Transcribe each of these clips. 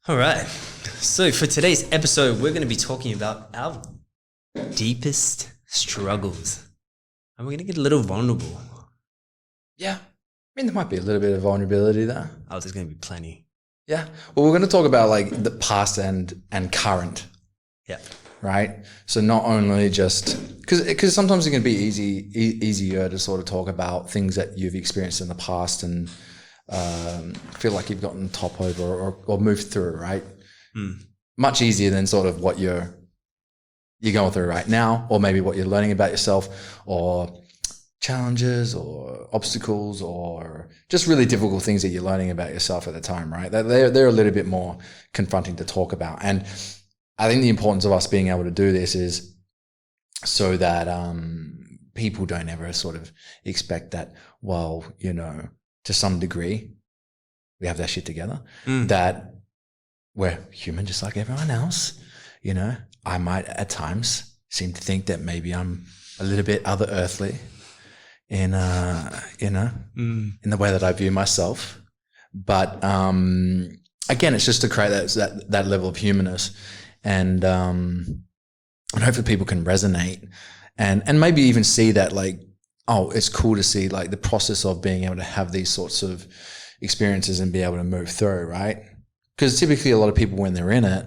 All right. So for today's episode, we're going to be talking about our deepest struggles. And we're going to get a little vulnerable. Yeah. I mean, there might be a little bit of vulnerability there. Oh, there's going to be plenty. Yeah. Well, we're going to talk about like the past and current. Yeah. Right. So not only just because sometimes it can be easier to sort of talk about things that you've experienced in the past and feel like you've gotten top over or moved through, right? Much easier than sort of what you're going through right now, or maybe what you're learning about yourself, or challenges or obstacles or just really difficult things that you're learning about yourself at the time, right? They're a little bit more confronting to talk about. And I think the importance of us being able to do this is so that people don't ever sort of expect that, well, you know, to some degree, we have that shit together, that we're human just like everyone else. You know, I might at times seem to think that maybe I'm a little bit other earthly in the way that I view myself. But again, it's just to create that level of humanness, and hopefully people can resonate and maybe even see that, like, oh, it's cool to see like the process of being able to have these sorts of experiences and be able to move through, right? Because typically a lot of people, when they're in it,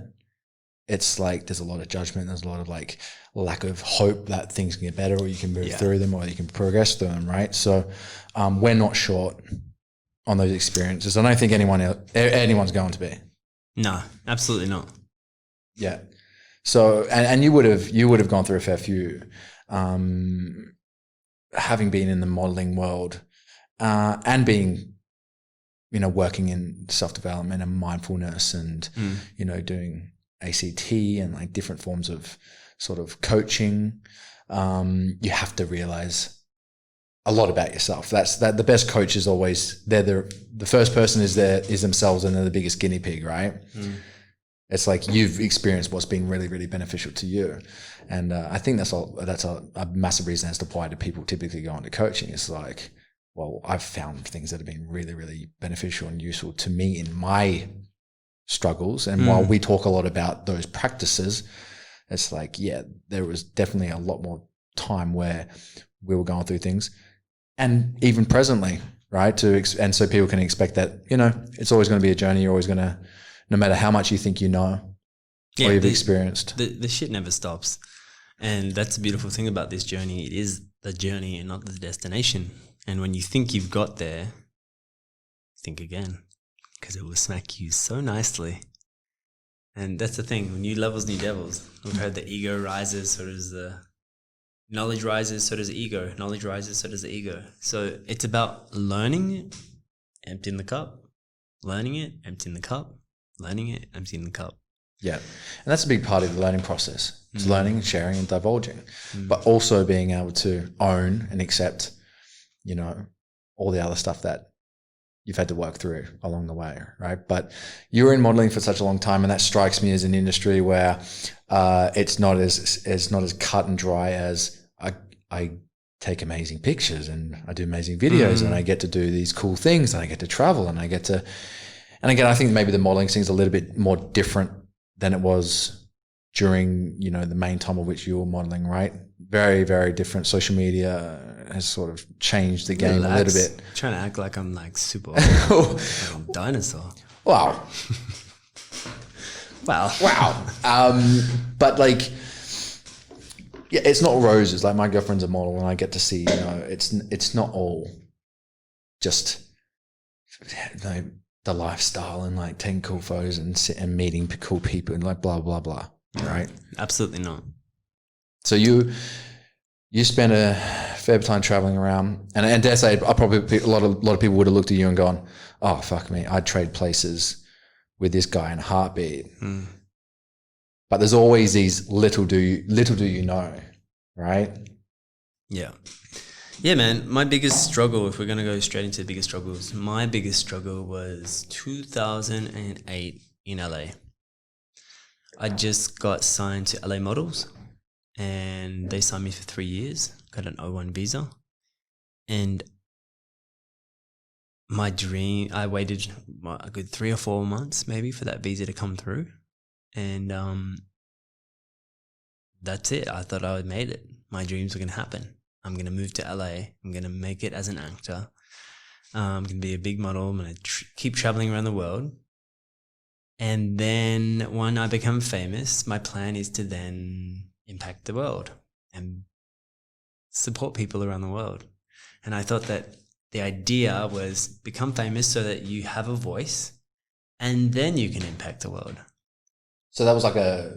it's like there's a lot of judgment, there's a lot of like lack of hope that things can get better, or you can move through them, or you can progress through them, right? So we're not short on those experiences. I don't think anyone's going to be. No, absolutely not. Yeah. So and you would have gone through a fair few, having been in the modeling world and being, you know, working in self-development and mindfulness and, you know, doing ACT and like different forms of sort of coaching. You have to realize a lot about yourself. That the best coach is always, the first person is themselves, and they're the biggest guinea pig, right? It's like you've experienced what's been really, really beneficial to you. And I think that's a massive reason as to why do people typically go into coaching. It's like, well, I've found things that have been really, really beneficial and useful to me in my struggles. And while we talk a lot about those practices, it's like, yeah, there was definitely a lot more time where we were going through things, and even presently, right? And so people can expect that, you know, it's always going to be a journey. You're always going to, no matter how much you think you know or you've experienced. The shit never stops. And that's the beautiful thing about this journey. It is the journey and not the destination. And when you think you've got there, think again, because it will smack you so nicely. And that's the thing. New levels, new devils. We've heard the ego rises, so does the knowledge rises, so does the ego. Knowledge rises, so does the ego. So it's about learning it, emptying the cup, learning it, emptying the cup, learning it, emptying the cup. Yeah. And that's a big part of the learning process. It's learning and sharing and divulging, but also being able to own and accept, you know, all the other stuff that you've had to work through along the way, right? But you were in modeling for such a long time, and that strikes me as an industry where it's not as cut and dry as I take amazing pictures and I do amazing videos and I get to do these cool things and I get to travel and I get to, and again, I think maybe the modeling thing is a little bit more different than it was during, you know, the main time of which you were modeling, right? Very, very different. Social media has sort of changed the game a little bit. Trying to act like I'm like super old, like a dinosaur. Wow. But like, yeah, it's not roses. Like my girlfriend's a model, and I get to see, you know, it's not all just, you know, the lifestyle and like taking cool photos and meeting cool people and like blah blah blah, right? Absolutely not. So you spent a fair bit of time traveling around, and I dare say, I probably a lot of people would have looked at you and gone, "Oh fuck me, I'd trade places with this guy in a heartbeat." But there's always these little do you know, right? Yeah. Yeah, man. My biggest struggle, if we're going to go straight into the biggest struggles, my biggest struggle was 2008 in LA. I just got signed to LA Models, and they signed me for 3 years, got an O1 visa. And my dream, I waited a good 3 or 4 months maybe for that visa to come through. And that's it. I thought I had made it. My dreams were going to happen. I'm going to move to LA. I'm going to make it as an actor. I'm going to be a big model. I'm going to keep traveling around the world. And then when I become famous, my plan is to then impact the world and support people around the world. And I thought that the idea was become famous so that you have a voice and then you can impact the world. So that was like a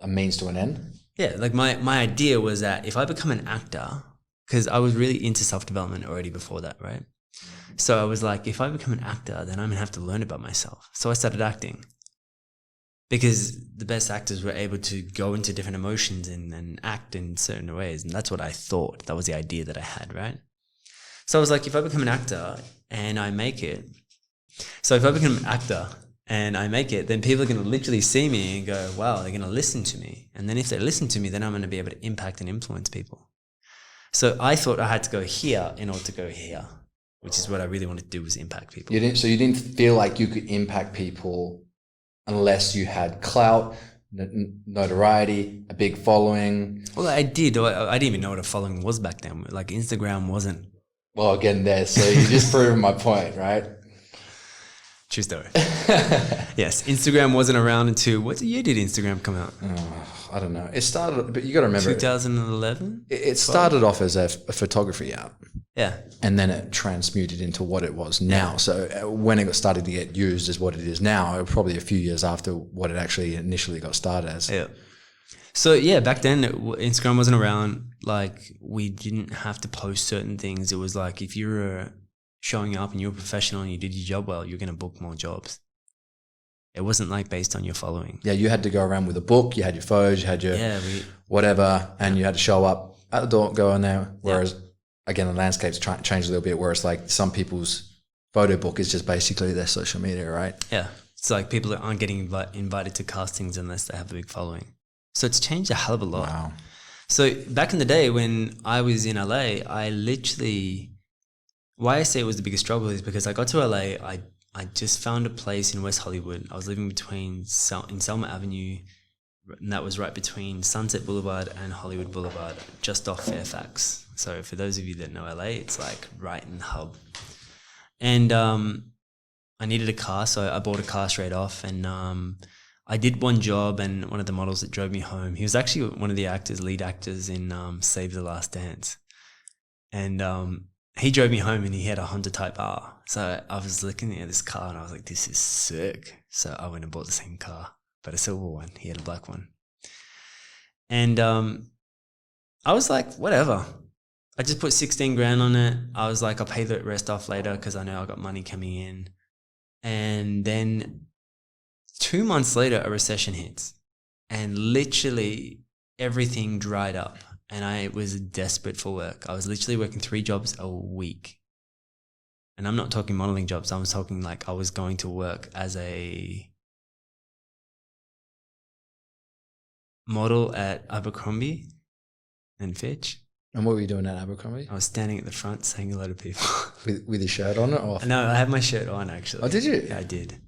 means to an end? Yeah, like my idea was that if I become an actor, because I was really into self-development already before that, right? So I was like, if I become an actor, then I'm going to have to learn about myself. So I started acting. Because the best actors were able to go into different emotions and act in certain ways. And that's what I thought. That was the idea that I had, right? So I was like, if I become an actor and I make it, then people are going to literally see me and go, wow, they're going to listen to me. And then if they listen to me, then I'm going to be able to impact and influence people. So I thought I had to go here in order to go here, which is what I really wanted to do, was impact people. So you didn't feel like you could impact people unless you had clout, notoriety, a big following? Well, I did. I didn't even know what a following was back then. Like Instagram wasn't. Well, again, there. So you just proved my point, right? True story. Yes, Instagram wasn't around until, what year did Instagram come out? Oh, I don't know. It started, but you got to remember. 2011? It started off as a photography app. Yeah. And then it transmuted into what it was now. So when it started to get used as what it is now, probably a few years after what it actually initially got started as. Yeah. So yeah, back then Instagram wasn't around. Like, we didn't have to post certain things. It was like, if you were showing up and you were professional and you did your job well, you're going to book more jobs. It wasn't like based on your following. Yeah, you had to go around with a book, you had your photos, you had your whatever, and you had to show up at the door, go in there. Whereas, again, the landscape's changed a little bit, where it's like some people's photo book is just basically their social media, right? Yeah. It's like people aren't getting invited to castings unless they have a big following. So it's changed a hell of a lot. Wow. So back in the day when I was in LA, I literally, why I say it was the biggest struggle is because I got to LA, I just found a place in West Hollywood. I was living in Selma Avenue, and that was right between Sunset Boulevard and Hollywood Boulevard, just off Fairfax. So for those of you that know LA, it's like right in the hub. And I needed a car, so I bought a car straight off, and I did one job, and one of the models that drove me home, he was actually one of the lead actors in Save the Last Dance. And he drove me home, and he had a Honda Type R. So I was looking at this car and I was like, this is sick. So I went and bought the same car, but a silver one. He had a black one. And I was like, whatever. I just put 16 grand on it. I was like, I'll pay the rest off later because I know I got money coming in. And then 2 months later, a recession hits, and literally everything dried up, and I was desperate for work. I was literally working 3 jobs a week. And I'm not talking modeling jobs. I was talking like I was going to work as a model at Abercrombie and Fitch. And what were you doing at Abercrombie? I was standing at the front saying hello to people. with your shirt on or off? No, I had my shirt on actually. Oh, did you? Yeah, I did.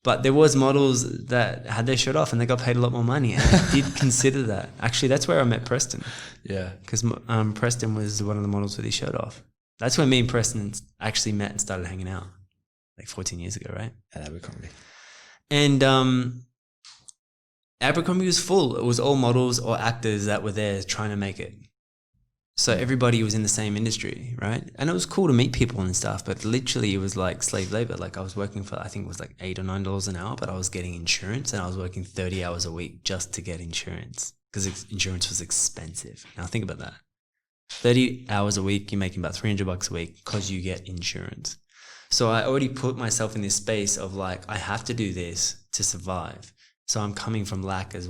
But there was models that had their shirt off and they got paid a lot more money. And I did consider that. Actually, that's where I met Preston. Yeah. Because Preston was one of the models with his shirt off. That's when me and Preston actually met and started hanging out. Like 14 years ago, right? At Abercrombie. And Abercrombie was full. It was all models or actors that were there trying to make it. So everybody was in the same industry, right? And it was cool to meet people and stuff, but literally it was like slave labor. Like I was working for, I think it was like $8 or $9 an hour, but I was getting insurance and I was working 30 hours a week just to get insurance because insurance was expensive. Now think about that. 30 hours a week, you're making about $300 a week because you get insurance. So I already put myself in this space of like, I have to do this to survive. So I'm coming from lack as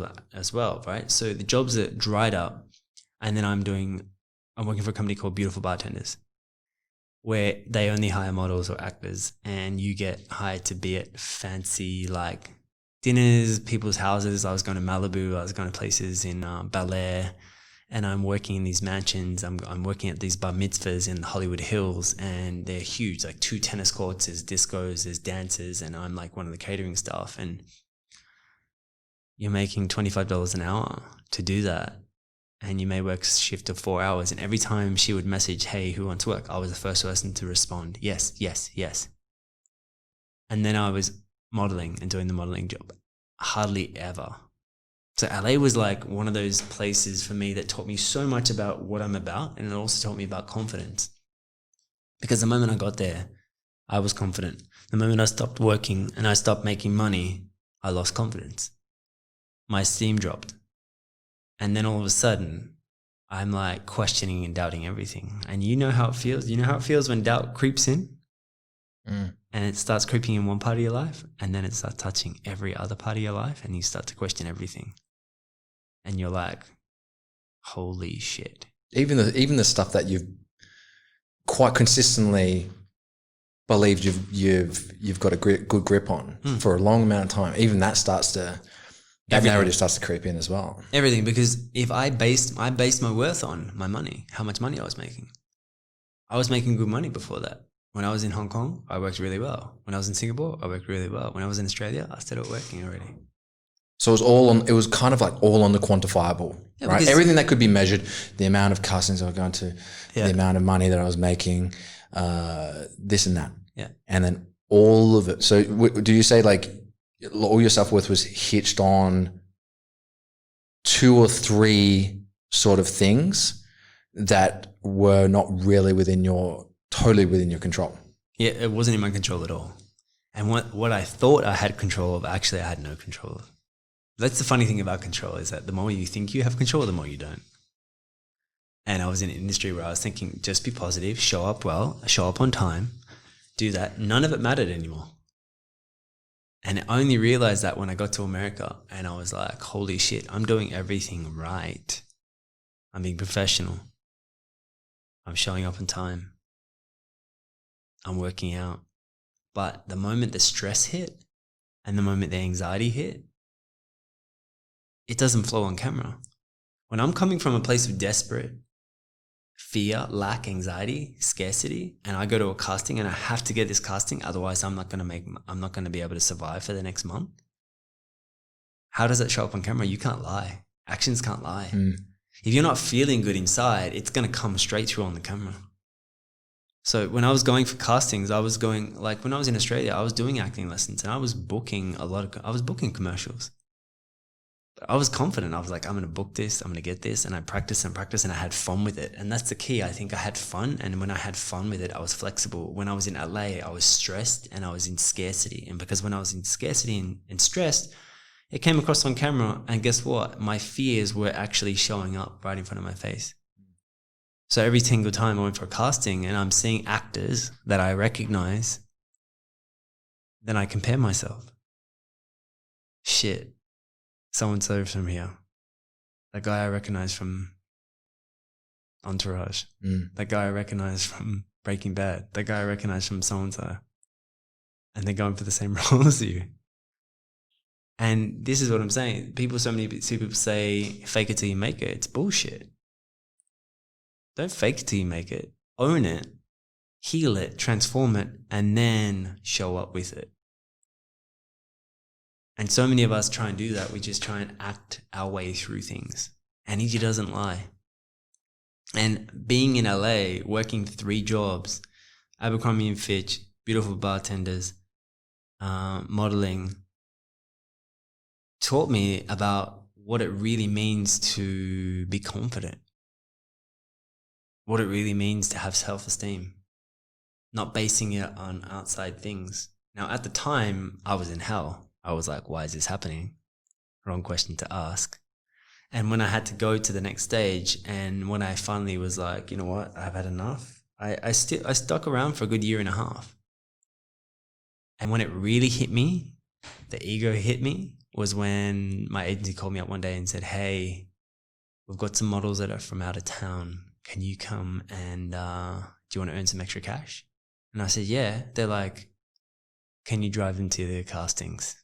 well, right? So the jobs that dried up, and then I'm working for a company called Beautiful Bartenders, where they only hire models or actors, and you get hired to be at fancy like dinners, people's houses. I was going to Malibu. I was going to places in Bel Air, and I'm working in these mansions. I'm working at these bar mitzvahs in the Hollywood Hills, and they're huge, like 2 tennis courts, there's discos, there's dancers, and I'm like one of the catering staff. And you're making $25 an hour to do that, and you may work a shift of 4 hours. And every time she would message, "Hey, who wants to work?" I was the first person to respond, "Yes, yes, yes." And then I was modeling and doing the modeling job. Hardly ever. So LA was like one of those places for me that taught me so much about what I'm about, and it also taught me about confidence. Because the moment I got there, I was confident. The moment I stopped working and I stopped making money, I lost confidence. My esteem dropped. And then all of a sudden, I'm like questioning and doubting everything. And you know how it feels? You know how it feels when doubt creeps in? And it starts creeping in one part of your life, and then it starts touching every other part of your life, and you start to question everything. And you're like, holy shit. Even the stuff that you've quite consistently believed you've got a good grip on for a long amount of time, even that narrative starts to creep in as well. Everything, because if I based my worth on my money, how much money I was making. I was making good money before that. When I was in Hong Kong, I worked really well. When I was in Singapore, I worked really well. When I was in Australia, I started working already. So it was kind of like all on the quantifiable, right? Everything that could be measured, the amount of castings I was going to, the amount of money that I was making, this and that. Yeah. And then all of it. So do you say like all your self-worth was hitched on 2 or 3 sort of things that were not really totally within your control? Yeah, it wasn't in my control at all. And what I thought I had control of, actually I had no control of. That's the funny thing about control, is that the more you think you have control, the more you don't. And I was in an industry where I was thinking, just be positive, show up well, show up on time, do that. None of it mattered anymore. And I only realized that when I got to America, and I was like, holy shit, I'm doing everything right. I'm being professional. I'm showing up on time. I'm working out. But the moment the stress hit and the moment the anxiety hit, it doesn't flow on camera. When I'm coming from a place of desperate fear, lack, anxiety, scarcity, and I go to a casting and I have to get this casting, otherwise I'm not going to be able to survive for the next month. How does that show up on camera? You can't lie. Actions can't lie. If you're not feeling good inside, it's going to come straight through on the camera. So when I was going for castings, I was going, like when I was in Australia, I was doing acting lessons and I was booking commercials. But I was confident. I was like, I'm going to book this, I'm going to get this. And I practiced and I had fun with it. And that's the key. I think I had fun. And when I had fun with it, I was flexible. When I was in LA, I was stressed and I was in scarcity. And because when I was in scarcity and stressed, it came across on camera. And guess what? My fears were actually showing up right in front of my face. So every single time I went for a casting and I'm seeing actors that I recognize, then I compare myself. Shit, so-and-so from here. That guy I recognize from Entourage. That guy I recognize from Breaking Bad. That guy I recognize from so-and-so. And they're going for the same role as you. And this is what I'm saying. So many people say, fake it till you make it. It's bullshit. Don't fake it till you make it. Own it, heal it, transform it, and then show up with it. And so many of us try and do that. We just try and act our way through things. Energy doesn't lie. And being in LA, working 3 jobs, Abercrombie & Fitch, beautiful bartenders, modeling, taught me about what it really means to be confident. What it really means to have self-esteem, not basing it on outside things. Now, at the time, I was in hell. I was like, why is this happening? Wrong question to ask. And when I had to go to the next stage, and when I finally was like, you know what, I've had enough, I stuck around for a good 1.5 years. And when it really hit me, the ego hit me, was when my agency called me up one day and said, hey, we've got some models that are from out of town. Can you come and do you want to earn some extra cash? And I said, yeah. They're like, can you drive them to the castings?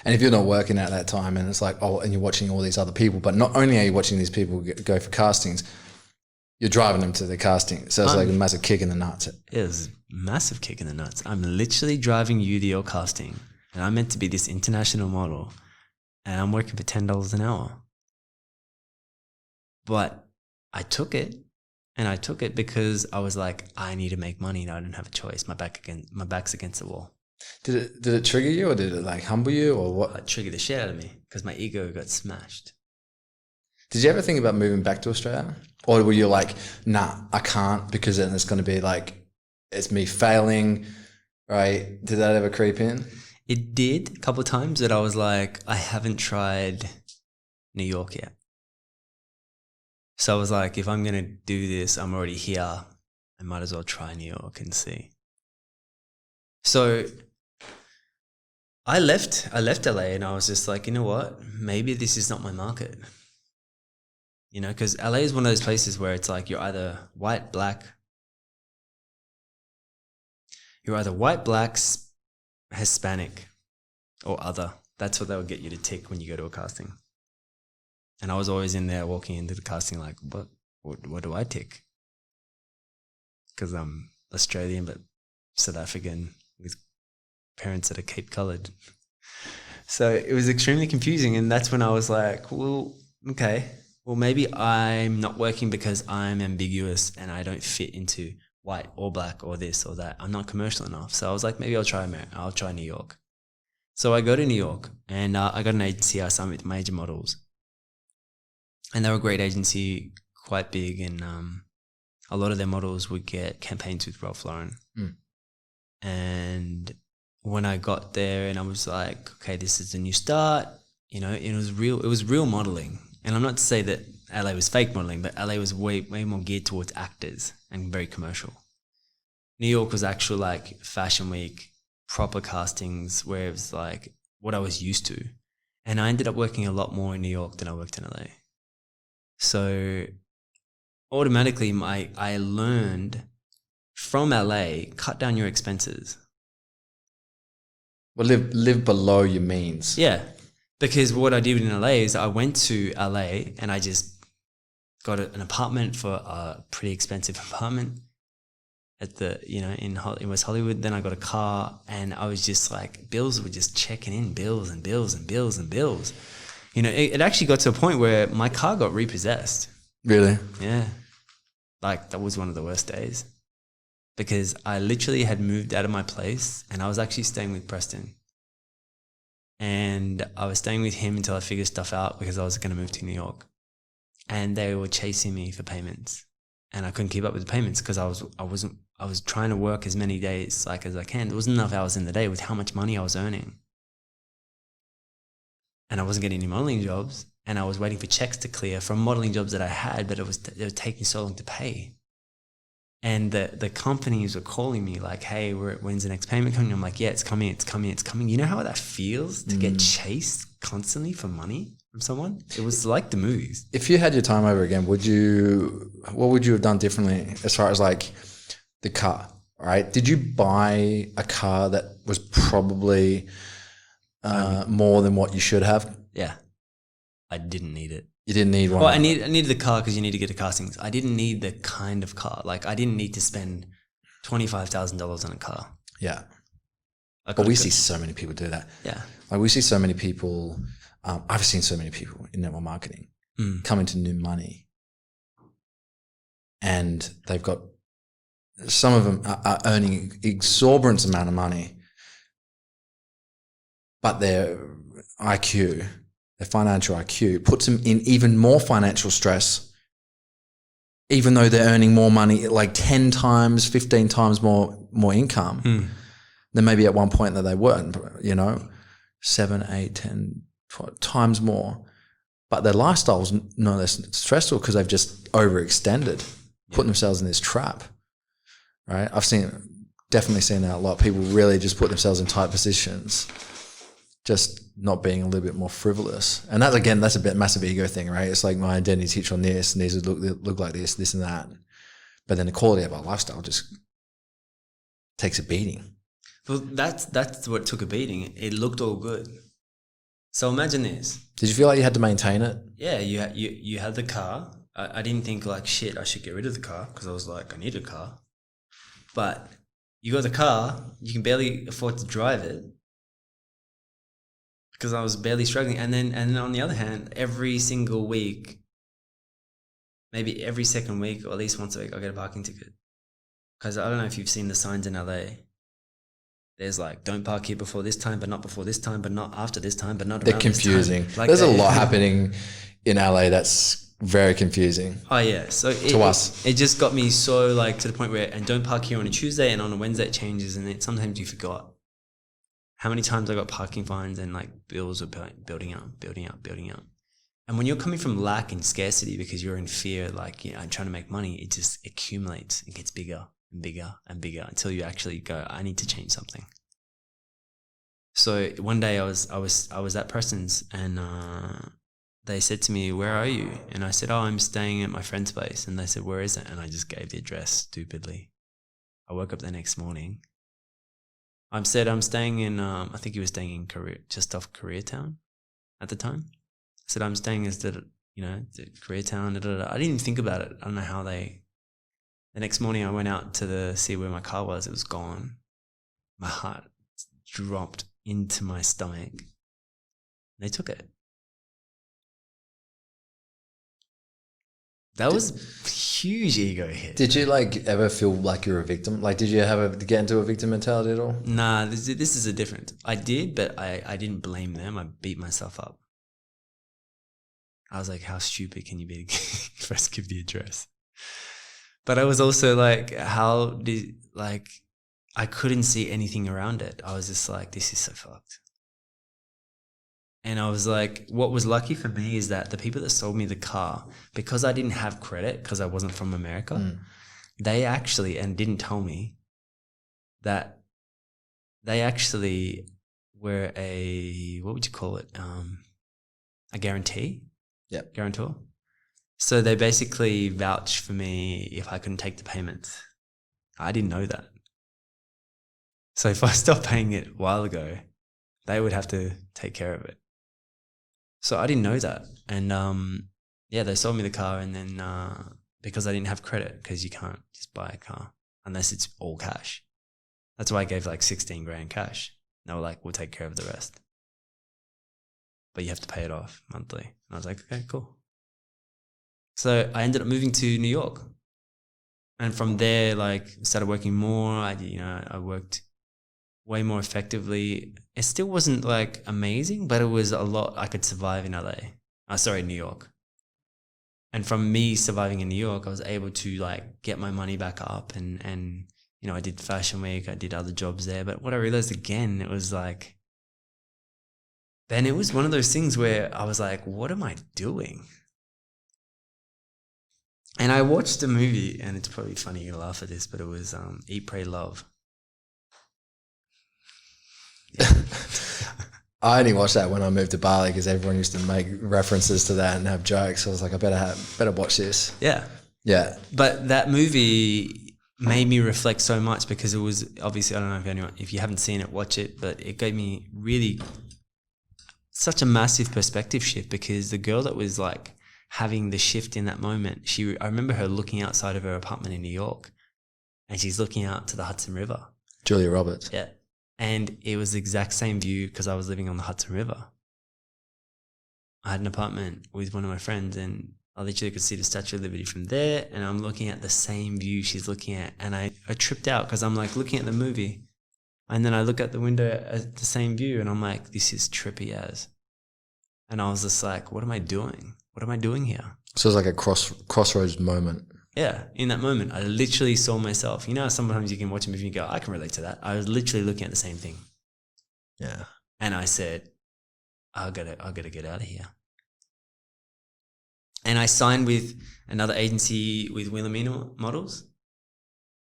And if you're not working at that time and it's like, oh, and you're watching all these other people, but not only are you watching these people go for castings, you're driving them to the casting. So it's like a massive kick in the nuts. It was a massive kick in the nuts. I'm literally driving you to your casting, and I'm meant to be this international model, and I'm working for $10 an hour. But I took it, and I took it because I was like, I need to make money, and I didn't have a choice. My back's against the wall. Did it trigger you, or did it like humble you, or what? It triggered the shit out of me because my ego got smashed. Did you ever think about moving back to Australia? Or were you like, nah, I can't, because then it's going to be like, it's me failing, right? Did that ever creep in? It did a couple of times that I was like, I haven't tried New York yet. So I was like, if I'm going to do this, I'm already here. I might as well try New York and see. So I left LA and I was just like, you know what? Maybe this is not my market. You know, because LA is one of those places where it's like you're either white, black, Hispanic, or other. That's what they would get you to tick when you go to a casting. And I was always in there walking into the casting like, what do I tick? Because I'm Australian but South African with parents that are Cape coloured. So it was extremely confusing, and that's when I was like, well, okay. Well, maybe I'm not working because I'm ambiguous and I don't fit into white or black or this or that. I'm not commercial enough. So I was like, maybe I'll try New York. So I go to New York and I got an agency. I signed with major models. And they were a great agency, quite big. And a lot of their models would get campaigns with Ralph Lauren. Mm. And when I got there and I was like, okay, this is a new start. You know, it was real modeling. And I'm not to say that LA was fake modeling, but LA was way more geared towards actors and very commercial. New York was actual like fashion week, proper castings where it was like what I was used to. And I ended up working a lot more in New York than I worked in LA. So automatically I learned from LA, cut down your expenses. Well, live below your means. Yeah. Because what I did in LA is I went to LA and I just got an apartment for a pretty expensive apartment at in West Hollywood. Then I got a car and I was just like, bills were just checking in, bills and bills and bills and bills. You know, it actually got to a point where my car got repossessed. Really? Yeah. Like that was one of the worst days because I literally had moved out of my place and I was actually staying with Preston. And I was staying with him until I figured stuff out because I was going to move to New York. And they were chasing me for payments. And I couldn't keep up with the payments because I was trying to work as many days like as I can. There wasn't enough hours in the day with how much money I was earning. And I wasn't getting any modeling jobs. And I was waiting for checks to clear from modeling jobs that I had, but they were taking so long to pay. And the companies were calling me like, hey, when's the next payment coming? I'm like, yeah, it's coming. You know how that feels to get chased constantly for money from someone? It was like the movies. If you had your time over again, what would you have done differently as far as like the car, right? Did you buy a car that was probably more than what you should have? Yeah. I didn't need it. You didn't need one? Well, I needed the car because you need to get to castings. I didn't need the kind of car. Like, I didn't need to spend $25,000 on a car. Yeah. But we see so many people do that. Yeah. Like, we see so many people, I've seen so many people in network marketing come into new money. And they've got, some of them are earning exorbitant amount of money, but their IQ, their financial IQ puts them in even more financial stress, even though they're earning more money, like 10 times, 15 times more income than maybe at one point that they weren't, 7, 8, 10, 12 times more. But their lifestyle's no less stressful because they've just overextended, putting themselves in this trap, right? I've definitely seen that a lot. People really just put themselves in tight positions, just not being a little bit more frivolous. And that, again, that's a bit massive ego thing, right? It's like my identity teacher on this, and these would look like this and that. But then the quality of our lifestyle just takes a beating. Well, that's what took a beating. It looked all good. So imagine this. Did you feel like you had to maintain it? Yeah, you had the car. I didn't think like, shit, I should get rid of the car because I was like, I need a car. But you got the car, you can barely afford to drive it because I was barely struggling. And then on the other hand, every single week, maybe every second week or at least once a week, I get a parking ticket. Because I don't know if you've seen the signs in LA. There's like, don't park here before this time, but not before this time, but not after this time, but not around They're confusing. This time. Like there's a lot happening in LA that's very confusing. Oh yeah, so to us, it just got me so like to the point where, and don't park here on a Tuesday, and on a Wednesday it changes, and sometimes you forgot how many times I got parking fines and like bills were building up. And when you're coming from lack and scarcity because you're in fear, like, I'm trying to make money, it just accumulates. It gets bigger and bigger and bigger until you actually go, I need to change something. So one day I was at Preston's, and they said to me, where are you? And I said, oh, I'm staying at my friend's place. And they said, where is it? And I just gave the address stupidly. I woke up the next morning. I said, I'm staying in, I think he was staying in just off Koreatown at the time. I said, I'm staying as Koreatown. I didn't even think about it. I don't know how the next morning I went out to see where my car was. It was gone. My heart dropped into my stomach. They took it. That was a huge ego hit. Did you like ever feel like you're a victim? Like, did you get into a victim mentality at all? Nah, this is a different. I did, but I didn't blame them. I beat myself up. I was like, how stupid can you be to first give the address? But I was also like, I couldn't see anything around it. I was just like, this is so fucked. And I was like, what was lucky for me is that the people that sold me the car, because I didn't have credit, because I wasn't from America, they actually, and didn't tell me, that they actually were what would you call it? A guarantee? Yep. Guarantor. So they basically vouched for me if I couldn't take the payments. I didn't know that. So if I stopped paying it a while ago, they would have to take care of it. So I didn't know that. And they sold me the car, and then because I didn't have credit, because you can't just buy a car unless it's all cash. That's why I gave like 16 grand cash. They were like, we'll take care of the rest. But you have to pay it off monthly. And I was like, okay, cool. So I ended up moving to New York. And from there, like, started working more. I worked way more effectively. It still wasn't like amazing, but it was a lot. I could survive in New York. And from me surviving in New York, I was able to like get my money back up, and I did Fashion Week, I did other jobs there. But what I realized again, it was like, then it was one of those things where I was like, what am I doing? And I watched a movie, and it's probably funny you laugh at this, but it was Eat, Pray, Love. Yeah. I only watched that when I moved to Bali because everyone used to make references to that and have jokes. So I was like, I better watch this. Yeah. Yeah. But that movie made me reflect so much because it was obviously, I don't know if you haven't seen it, watch it, but it gave me really such a massive perspective shift, because the girl that was like having the shift in that moment, I remember her looking outside of her apartment in New York, and she's looking out to the Hudson River. Julia Roberts. Yeah. And it was the exact same view because I was living on the Hudson River. I had an apartment with one of my friends, and I literally could see the Statue of Liberty from there, and I'm looking at the same view she's looking at. And I tripped out because I'm like looking at the movie, and then I look out the window at the same view, and I'm like, this is trippy as. And I was just like, what am I doing? What am I doing here? So it was like a crossroads moment. Yeah, in that moment, I literally saw myself. Sometimes you can watch a movie and go, I can relate to that. I was literally looking at the same thing. Yeah. And I said, I gotta get out of here. And I signed with another agency with Wilhelmina Models.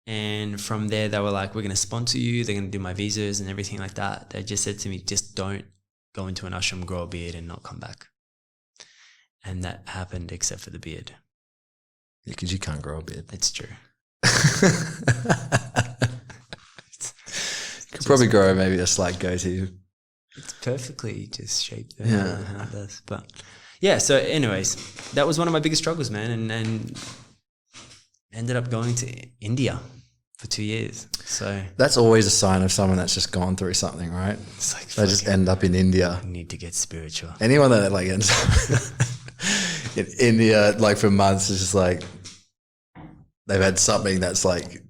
And from there, they were like, we're going to sponsor you. They're going to do my visas and everything like that. They just said to me, just don't go into an ashram, grow a beard, and not come back. And that happened except for the beard. Yeah, because you can't grow a beard. It's true. Could probably grow maybe a slight goatee. It's perfectly just shaped Yeah. how it does. But yeah, so anyways, that was one of my biggest struggles, man, and ended up going to India for 2 years. So That's always a sign of someone that's just gone through something, right? it's like They just end up in India. I need to get spiritual. Anyone that like ends up in India like for months is just like they've had something that's like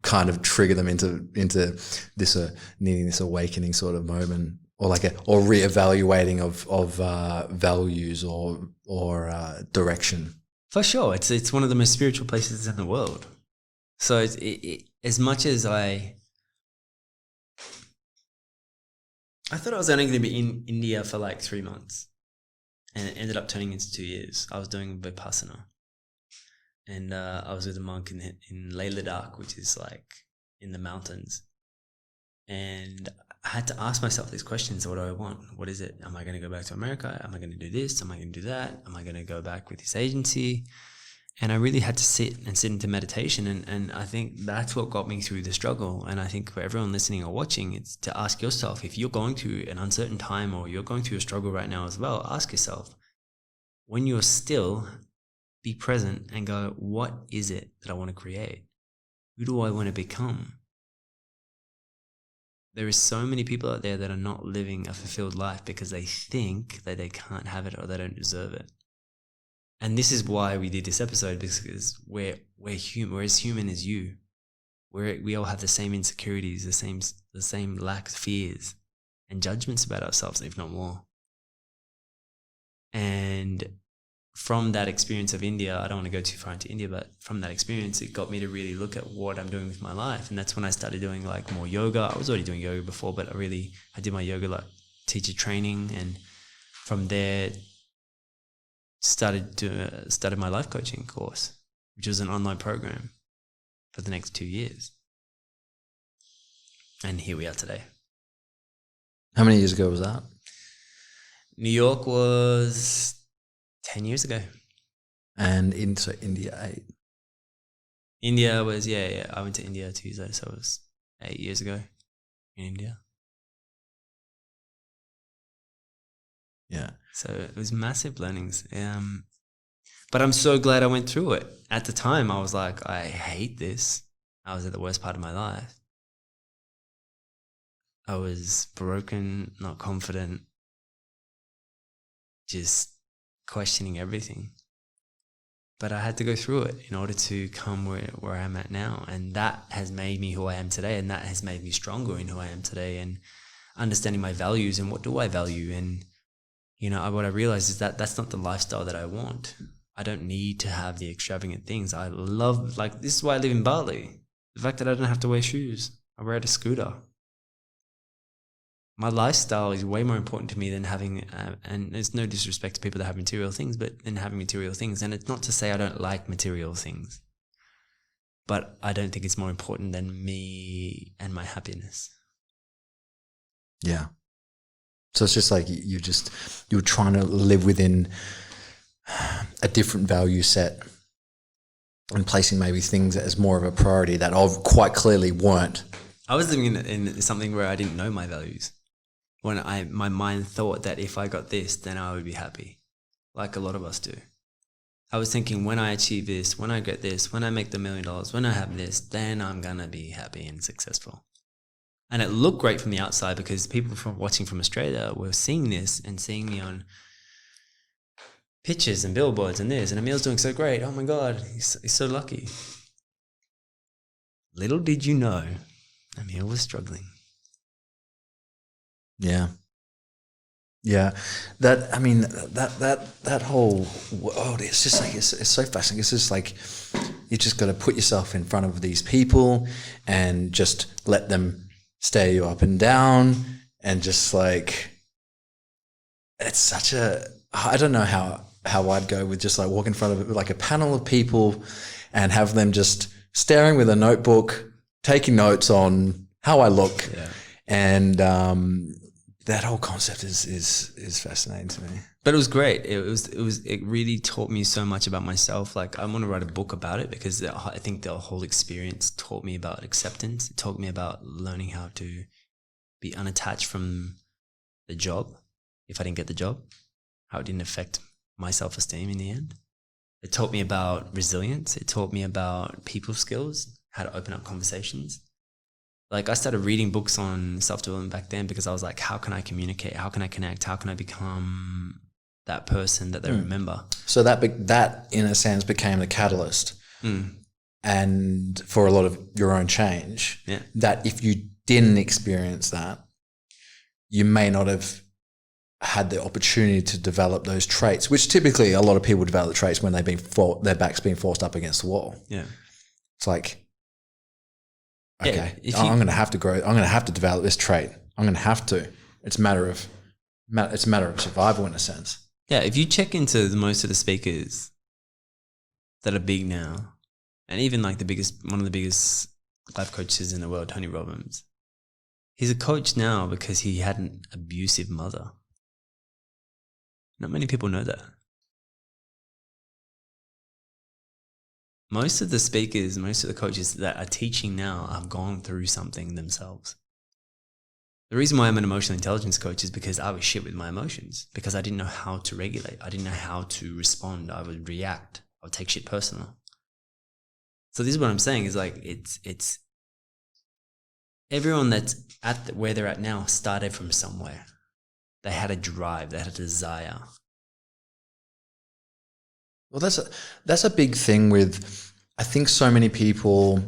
kind of trigger them into this needing this awakening sort of moment, or like or reevaluating of values or direction. For sure, it's one of the most spiritual places in the world. So as much as I thought I was only going to be in India for like 3 months, and it ended up turning into 2 years. I was doing Vipassana, and I was with a monk in Leh Ladakh, which is like in the mountains. And I had to ask myself these questions. What do I want? What is it? Am I going to go back to America? Am I going to do this? Am I going to do that? Am I going to go back with this agency? And I really had to sit into meditation. And I think that's what got me through the struggle. And I think for everyone listening or watching, it's to ask yourself, if you're going through an uncertain time or you're going through a struggle right now as well, ask yourself, when you're still, be present and go, what is it that I want to create? Who do I want to become? There is so many people out there that are not living a fulfilled life because they think that they can't have it or they don't deserve it. And this is why we did this episode, because we're human. We're as human as you. We all have the same insecurities, the same lack of fears and judgments about ourselves, if not more. And from that experience of India, I don't want to go too far into India, but from that experience, it got me to really look at what I'm doing with my life. And that's when I started doing like more yoga. I was already doing yoga before, but I did my yoga like teacher training. And from there, started my life coaching course, which was an online program for the next 2 years. And here we are today. How many years ago was that? New York was 10 years ago. And into India 8. India was, yeah. I went to India Tuesday, so it was 8 years ago in India. Yeah. So it was massive learnings. But I'm so glad I went through it. At the time, I was like, I hate this. I was at the worst part of my life. I was broken, not confident, just questioning everything. But I had to go through it in order to come where I'm at now. And that has made me who I am today. And that has made me stronger in who I am today, and understanding my values and what do I value. And, you know, what I realized is that that's not the lifestyle that I want. I don't need to have the extravagant things. I love, like, this is why I live in Bali. The fact that I don't have to wear shoes. I ride a scooter. My lifestyle is way more important to me than having, and there's no disrespect to people that have material things, but than having material things. And it's not to say I don't like material things, but I don't think it's more important than me and my happiness. Yeah. So it's just like you're trying to live within a different value set and placing maybe things as more of a priority that quite clearly weren't. I was living in something where I didn't know my values. When my mind thought that if I got this, then I would be happy, like a lot of us do. I was thinking, when I achieve this, when I get this, when I make the $1 million, when I have this, then I'm going to be happy and successful. And it looked great from the outside because people from watching from Australia were seeing this and seeing me on pictures and billboards and this, and Emile's doing so great. Oh my God, he's so lucky. Little did you know, Emile was struggling. Yeah. Yeah. That whole world, it's just like, it's so fascinating. It's just like, you just got to put yourself in front of these people and just let them stare you up and down, and just like, it's such I don't know how I'd go with just like walk in front of like a panel of people and have them just staring with a notebook, taking notes on how I look. Yeah. And that whole concept is fascinating to me. But it was great. It really taught me so much about myself. Like, I want to write a book about it because I think the whole experience taught me about acceptance. It taught me about learning how to be unattached from the job if I didn't get the job, how it didn't affect my self-esteem in the end. It taught me about resilience. It taught me about people skills, how to open up conversations. Like I started reading books on self-development back then because I was like, how can I communicate? How can I connect? How can I become that person that they remember? So that in a sense became the catalyst. And for a lot of your own change, that if you didn't experience that, you may not have had the opportunity to develop those traits, which typically a lot of people develop traits when their back's being forced up against the wall. Yeah. It's like, okay, I'm going to have to grow. I'm going to have to develop this trait. I'm going to have to. It's a matter of survival in a sense. Yeah. If you check into most of the speakers that are big now, and even like one of the biggest life coaches in the world, Tony Robbins, he's a coach now because he had an abusive mother. Not many people know that. Most of the speakers, most of the coaches that are teaching now have gone through something themselves. The reason why I'm an emotional intelligence coach is because I was shit with my emotions, because I didn't know how to regulate. I didn't know how to respond. I would react. I would take shit personal. So this is what I'm saying is like, it's everyone that's at where they're at now started from somewhere. They had a drive, they had a desire. Well, that's a big thing with, I think so many people,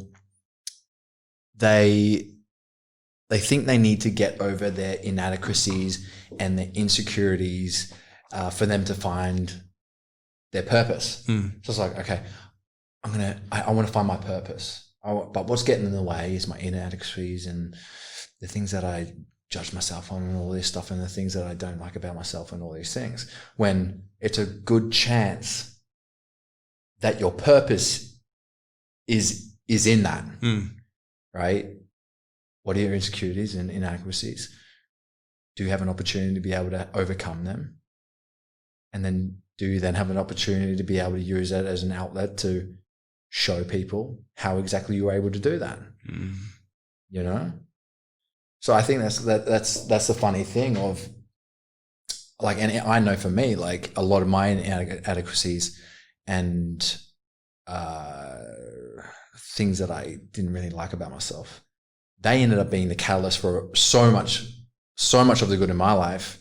they think they need to get over their inadequacies and their insecurities for them to find their purpose. So it's like, okay, I want to find my purpose. But what's getting in the way is my inadequacies and the things that I judge myself on and all this stuff and the things that I don't like about myself and all these things. When it's a good chance that your purpose is in that, right? What are your insecurities and inadequacies? Do you have an opportunity to be able to overcome them? And then do you then have an opportunity to be able to use that as an outlet to show people how exactly you were able to do that? You know? So I think that's the funny thing of like, and I know for me, like a lot of my inadequacies and things that I didn't really like about myself, they ended up being the catalyst for so much of the good in my life,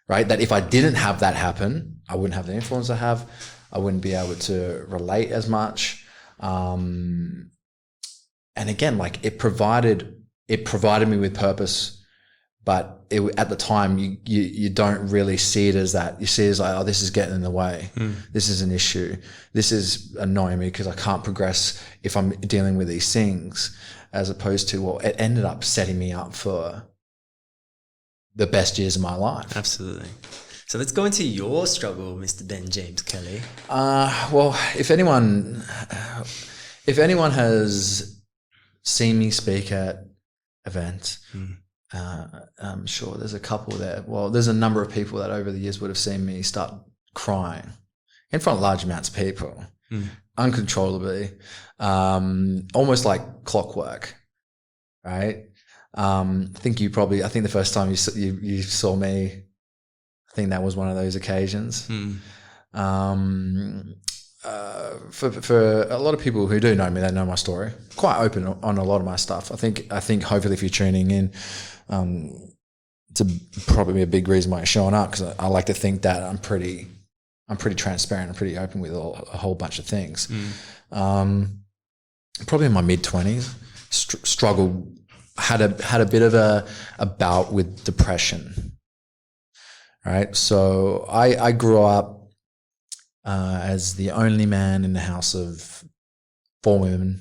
right? That if I didn't have that happen, I wouldn't have the influence I have. I wouldn't be able to relate as much. And again, like it provided me with purpose, but at the time you don't really see it as that. You see it as like, oh, this is getting in the way. This is an issue. This is annoying me because I can't progress if I'm dealing with these things, as opposed to, well, it ended up setting me up for the best years of my life. Absolutely. So let's go into your struggle, Mr. Ben James Kelly. Well, if anyone has seen me speak at events, I'm sure there's a couple there. Well, there's a number of people that over the years would have seen me start crying in front of large amounts of people, uncontrollably, almost like clockwork, right? I think the first time you saw me, I think that was one of those occasions. For a lot of people who do know me, they know my story. Quite open on a lot of my stuff. I think hopefully if you're tuning in, it's probably a big reason why you're showing up, because I like to think that I'm pretty transparent and pretty open with a whole bunch of things. Probably in my mid-20s, struggled, had a bit of a bout with depression. Right, so I grew up as the only man in the house of 4 women,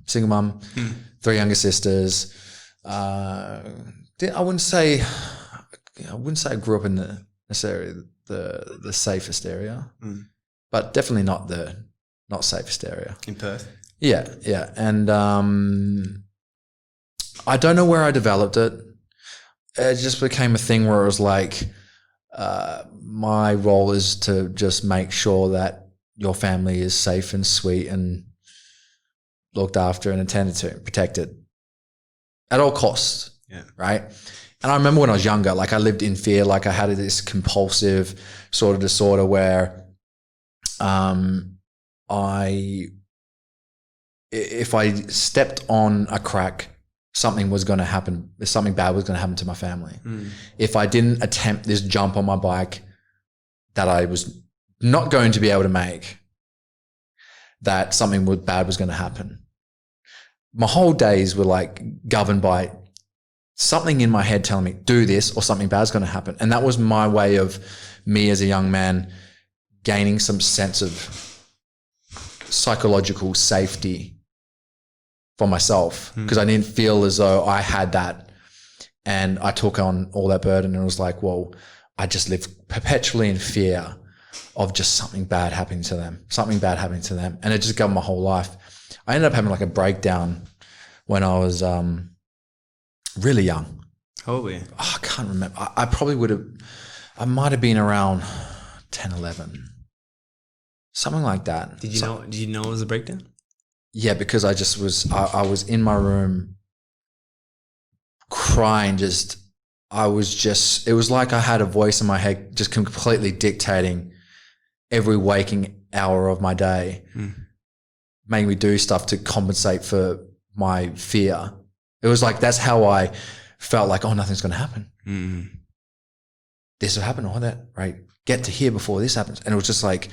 single mum, 3 younger sisters. I wouldn't say I grew up in necessarily the safest area, but definitely not safest area. In Perth? Yeah. And I don't know where I developed it. It just became a thing where it was like, my role is to just make sure that your family is safe and sweet and looked after and attended to, protected at all costs. Yeah. Right. And I remember when I was younger, like I lived in fear, like I had this compulsive sort of disorder where if I stepped on a crack, something was going to happen. Something bad was going to happen to my family. If I didn't attempt this jump on my bike that I was not going to be able to make, that something bad was going to happen. My whole days were like governed by something in my head telling me, do this or something bad's going to happen. And that was my way of me as a young man gaining some sense of psychological safety for myself, because I didn't feel as though I had that. And I took on all that burden and it was like, well, I just lived perpetually in fear of just something bad happening to them. And it just governed my whole life. I ended up having like a breakdown when I was really young. How old were you? I can't remember. I might have been around 10, 11. Something like that. Did you know it was a breakdown? Yeah, because I was in my room crying. It was like I had a voice in my head just completely dictating every waking hour of my day, making me do stuff to compensate for my fear. It was like, that's how I felt like, oh, nothing's going to happen. This will happen or that, right? Get to here before this happens. And it was just like,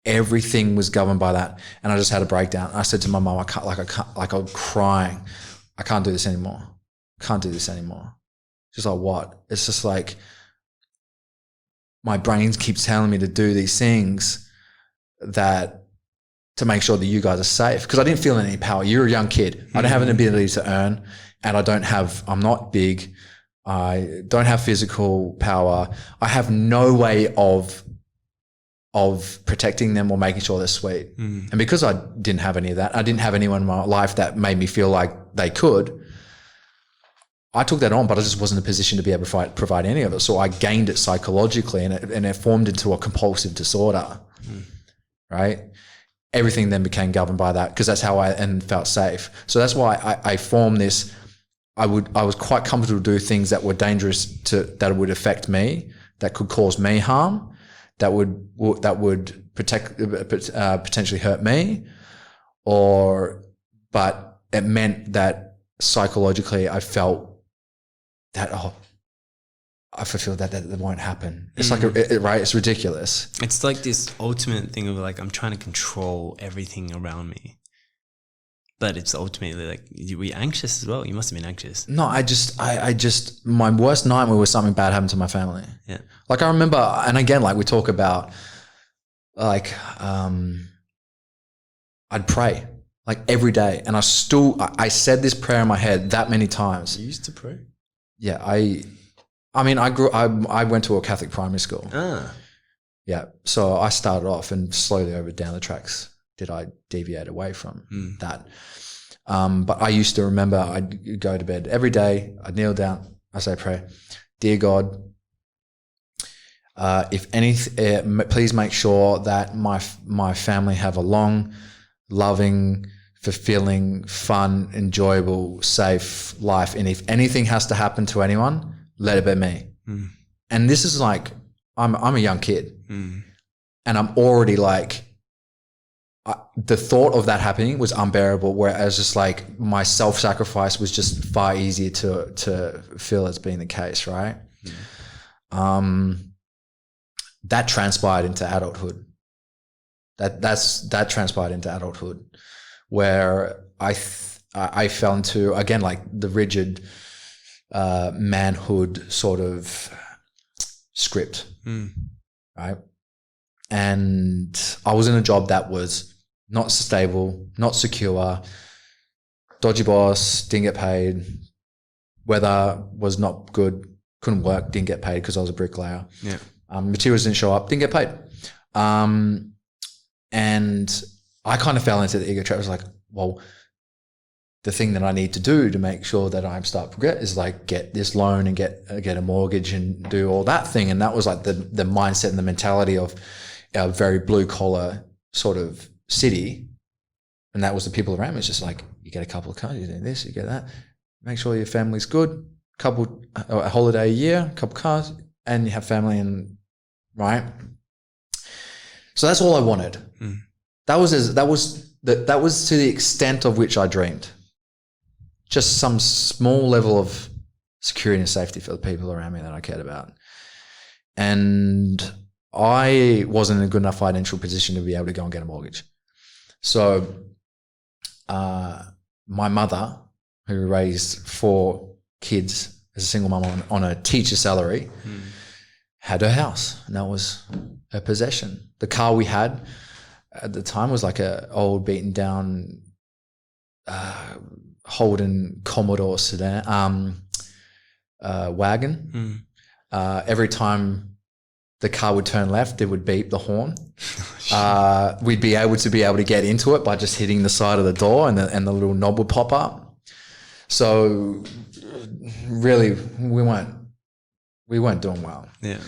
everything was governed by that. And I just had a breakdown. I said to my mom, I was crying. I can't do this anymore. She's like, what? It's just like, my brain keeps telling me to do these things to make sure that you guys are safe. Because I didn't feel any power. You're a young kid. I don't have an ability to earn, and I'm not big. I don't have physical power. I have no way of protecting them or making sure they're sweet. And because I didn't have any of that, I didn't have anyone in my life that made me feel like they could, I took that on, but I just wasn't in a position to be able to provide any of it. So I gained it psychologically, and it formed into a compulsive disorder, right? Everything then became governed by that, because that's how I felt safe. So that's why I formed this. I was quite comfortable to do things that were dangerous that would affect me, that could cause me harm, that would potentially hurt me, but it meant that psychologically I felt that, I feel that won't happen. It's like right? It's ridiculous. It's like this ultimate thing of like, I'm trying to control everything around me, but it's ultimately like, were you anxious as well? You must have been anxious. No, I just my worst nightmare was something bad happened to my family. Yeah. Like I remember, and again, like we talk about, like I'd pray like every day, and I said this prayer in my head that many times. You used to pray? Yeah, I went to a Catholic primary school. Yeah, so I started off, and slowly over down the tracks did I deviate away from that. But I used to remember I'd go to bed every day, I'd kneel down, I say a prayer, dear God, please make sure that my family have a long, loving, fulfilling, fun, enjoyable, safe life. And if anything has to happen to anyone, let it be me. And this is like, I'm a young kid, and I'm already like, the thought of that happening was unbearable, whereas just like my self-sacrifice was just far easier to feel as being the case, right? That transpired into adulthood. That transpired into adulthood, where I fell into, again, like the rigid manhood sort of script, right? And I was in a job that was not stable, not secure, dodgy boss, didn't get paid, weather was not good, couldn't work, didn't get paid because I was a bricklayer. Yeah. Materials didn't show up, didn't get paid. And I kind of fell into the ego trap. I was like, well, the thing that I need to do to make sure that I start progress is like get this loan and get a mortgage and do all that thing. And that was like the mindset and the mentality of a very blue collar sort of city. And that was the people around me. It's just like, you get a couple of cars, you do this, you get that, make sure your family's good, a holiday a year, a couple cars, and you have family, and right. So that's all I wanted. That was to the extent of which I dreamed. Just some small level of security and safety for the people around me that I cared about. And I wasn't in a good enough financial position to be able to go and get a mortgage. So my mother, who raised 4 kids as a single mum on a teacher salary, had her house, and that was her possession. The car we had at the time was like a old beaten down Holden Commodore sedan wagon. Every time the car would turn left, it would beep the horn. We'd be able to get into it by just hitting the side of the door, and the little knob would pop up. So really, we weren't doing well. Yeah.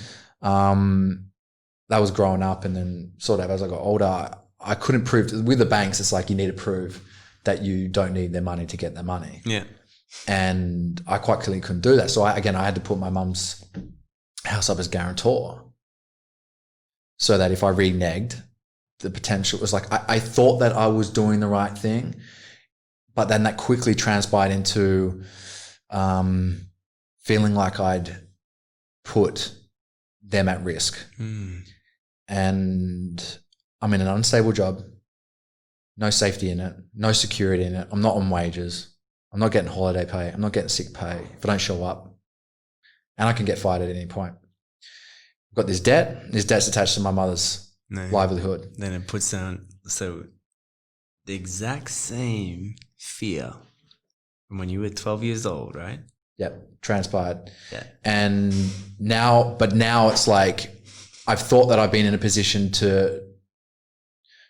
That was growing up, and then sort of as I got older, I couldn't prove with the banks. It's like you need to prove that you don't need their money to get their money. Yeah. And I quite clearly couldn't do that. So I had to put my mum's house up as guarantor, so that if I reneged, the potential was like, I thought that I was doing the right thing, but then that quickly transpired into feeling like I'd put them at risk. And I'm in an unstable job, no safety in it, no security in it. I'm not on wages. I'm not getting holiday pay. I'm not getting sick pay if I don't show up. And I can get fired at any point. I've got this debt. This debt's attached to my mother's livelihood. Then it puts down, so the exact same fear from when you were 12 years old, right? Yep, transpired. Yeah. And now it's like I've thought that I've been in a position to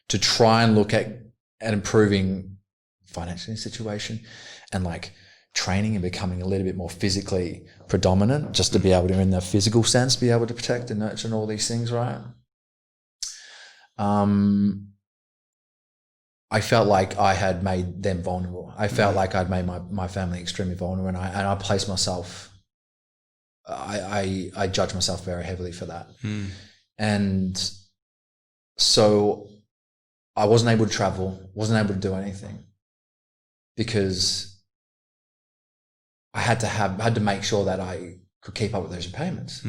try and look at improving financial situation and like training and becoming a little bit more physically predominant, just to be able to, in the physical sense, be able to protect and nurture and all these things, right? I felt like I had made them vulnerable. I felt like I'd made my family extremely vulnerable, and I placed myself, I judged myself very heavily for that. And so I wasn't able to travel, wasn't able to do anything, because I had to make sure that I could keep up with those payments.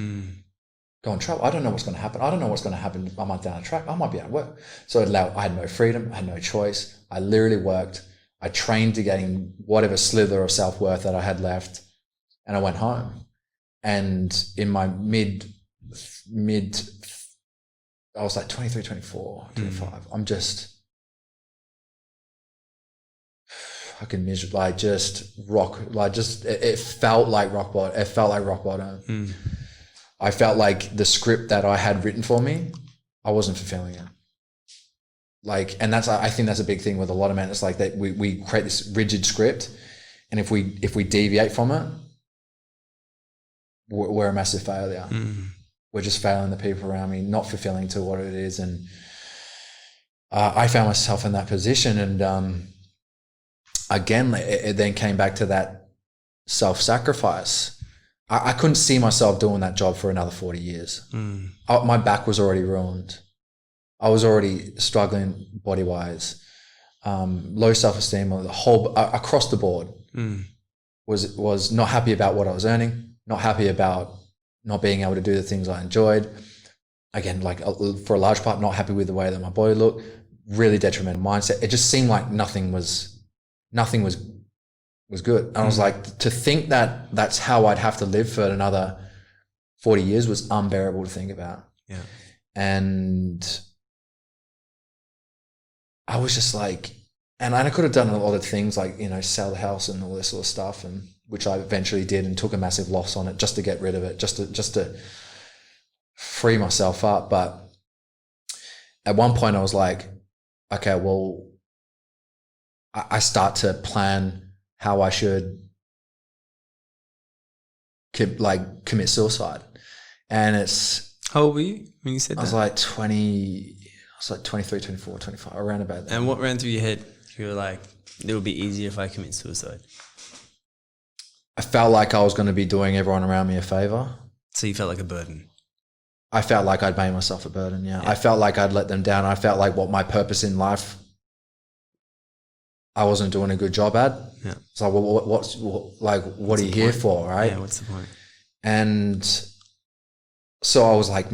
Go on travel. I don't know what's going to happen. I don't know what's going to happen a month down the track. I might be out of work. So I had no freedom. I had no choice. I literally worked. I trained to getting whatever slither of self-worth that I had left, and I went home. And in my mid, I was like 23, 24, 25. I'm just fucking miserable. It felt like rock bottom. It felt like rock bottom. I felt like the script that I had written for me, I wasn't fulfilling it. Like, and I think that's a big thing with a lot of men. It's like that we create this rigid script, and if we deviate from it, we're a massive failure. We're just failing the people around me, not fulfilling to what it is. And I found myself in that position, and again, it then came back to that self-sacrifice. I couldn't see myself doing that job for another 40 years. My back was already ruined. I was already struggling body-wise, low self-esteem, the whole across the board. Was not happy about what I was earning, not happy about not being able to do the things I enjoyed. Again, like for a large part, not happy with the way that my body looked. Really detrimental mindset. It just seemed like nothing was good. And I was like, to think that that's how I'd have to live for another 40 years was unbearable to think about. Yeah. And I was just like, and I could have done a lot of things like, sell the house and all this sort of stuff, and which I eventually did, and took a massive loss on it just to get rid of it, just to free myself up. But at one point I was like, okay, well, I start to plan how I should commit suicide. And it's... How old were you when you said that? I was like 20, I was like 23, 24, 25, around about that. And what ran through your head? You were like, it would be easier if I commit suicide. I felt like I was going to be doing everyone around me a favor. So you felt like a burden. I felt like I'd made myself a burden. Yeah. I felt like I'd let them down. I felt like what my purpose in life, I wasn't doing a good job at. Yeah. It's like, well, what are you here for? Right. Yeah. What's the point? And so I was like,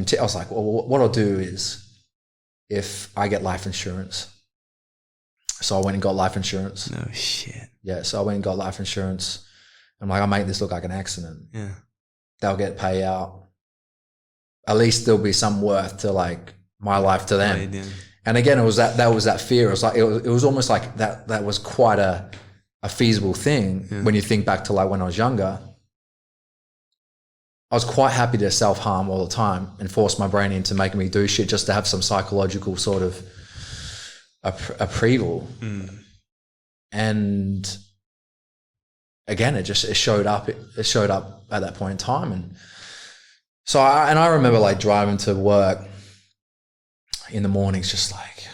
well, what I'll do is if I get life insurance. So I went and got life insurance. No shit. Yeah. So I went and got life insurance. I'm like, I'll make this look like an accident. Yeah. They'll get payout. At least there'll be some worth to like my life to them. Yeah. And again, it was that fear. It was like, it was almost like that was quite a feasible thing. Yeah. When you think back to like when I was younger, I was quite happy to self-harm all the time and force my brain into making me do shit just to have some psychological sort of approval. And again, it showed up. It showed up at that point in time. And so I remember like driving to work in the mornings, just like,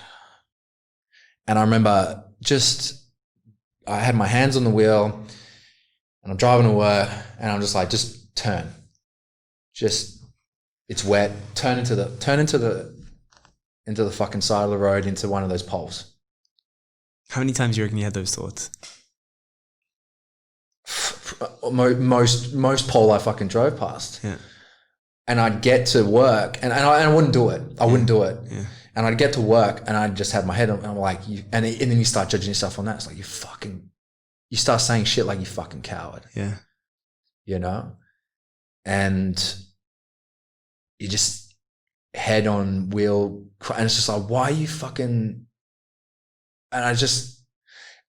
and I remember I had my hands on the wheel and I'm driving to work and I'm just like, just turn. It's wet. Turn into the fucking side of the road, into one of those poles. How many times do you reckon you had those thoughts? Most pole I fucking drove past. Yeah. And I'd get to work and I wouldn't do it. I wouldn't do it. Yeah. And I'd get to work and I'd just have my head on, and I'm like, and then you start judging yourself on that. It's like, you start saying shit like, you fucking coward. Yeah. You know? And you just head on wheel, and it's just like, why are you fucking, and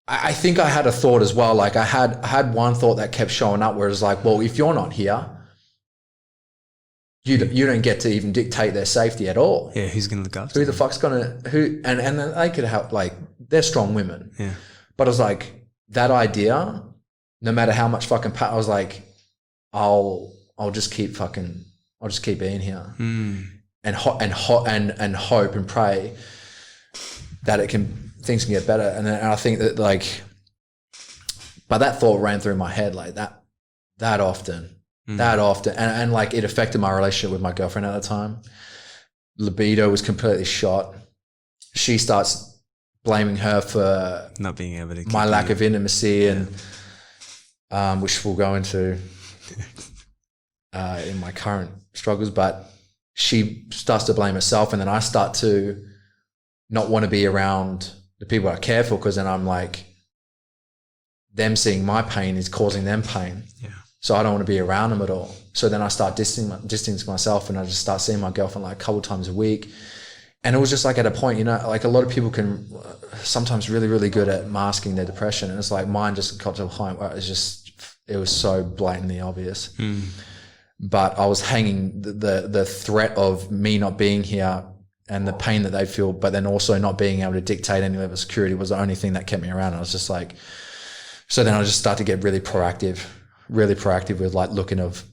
I think I had a thought as well. Like I had one thought that kept showing up where it was like, well, if you're not here, you don't get to even dictate their safety at all. Yeah, who's going to look after Who the fuck's going to, and they could help, like, they're strong women. Yeah. But it was like, that idea, no matter how much fucking I was like, I'll just keep being here. And hope and pray that things can get better. And I think that like, but that thought ran through my head like that often. And like it affected my relationship with my girlfriend at the time. Libido was completely shot. She starts blaming her for not being able to my lack of intimacy, and which we'll go into in my current struggles. But she starts to blame herself, and then I start to not want to be around the people I care for, because then I'm like, them seeing my pain is causing them pain. Yeah. So I don't want to be around them at all. So then I start distancing myself, and I just start seeing my girlfriend like a couple times a week. And it was just like at a point, you know, like a lot of people can sometimes really, really good at masking their depression. And it's like mine just got to a point where it was so blatantly obvious. But I was hanging the threat of me not being here and the pain that they feel, but then also not being able to dictate any level of security was the only thing that kept me around. And I was just like, so then I just started to get really proactive with like looking of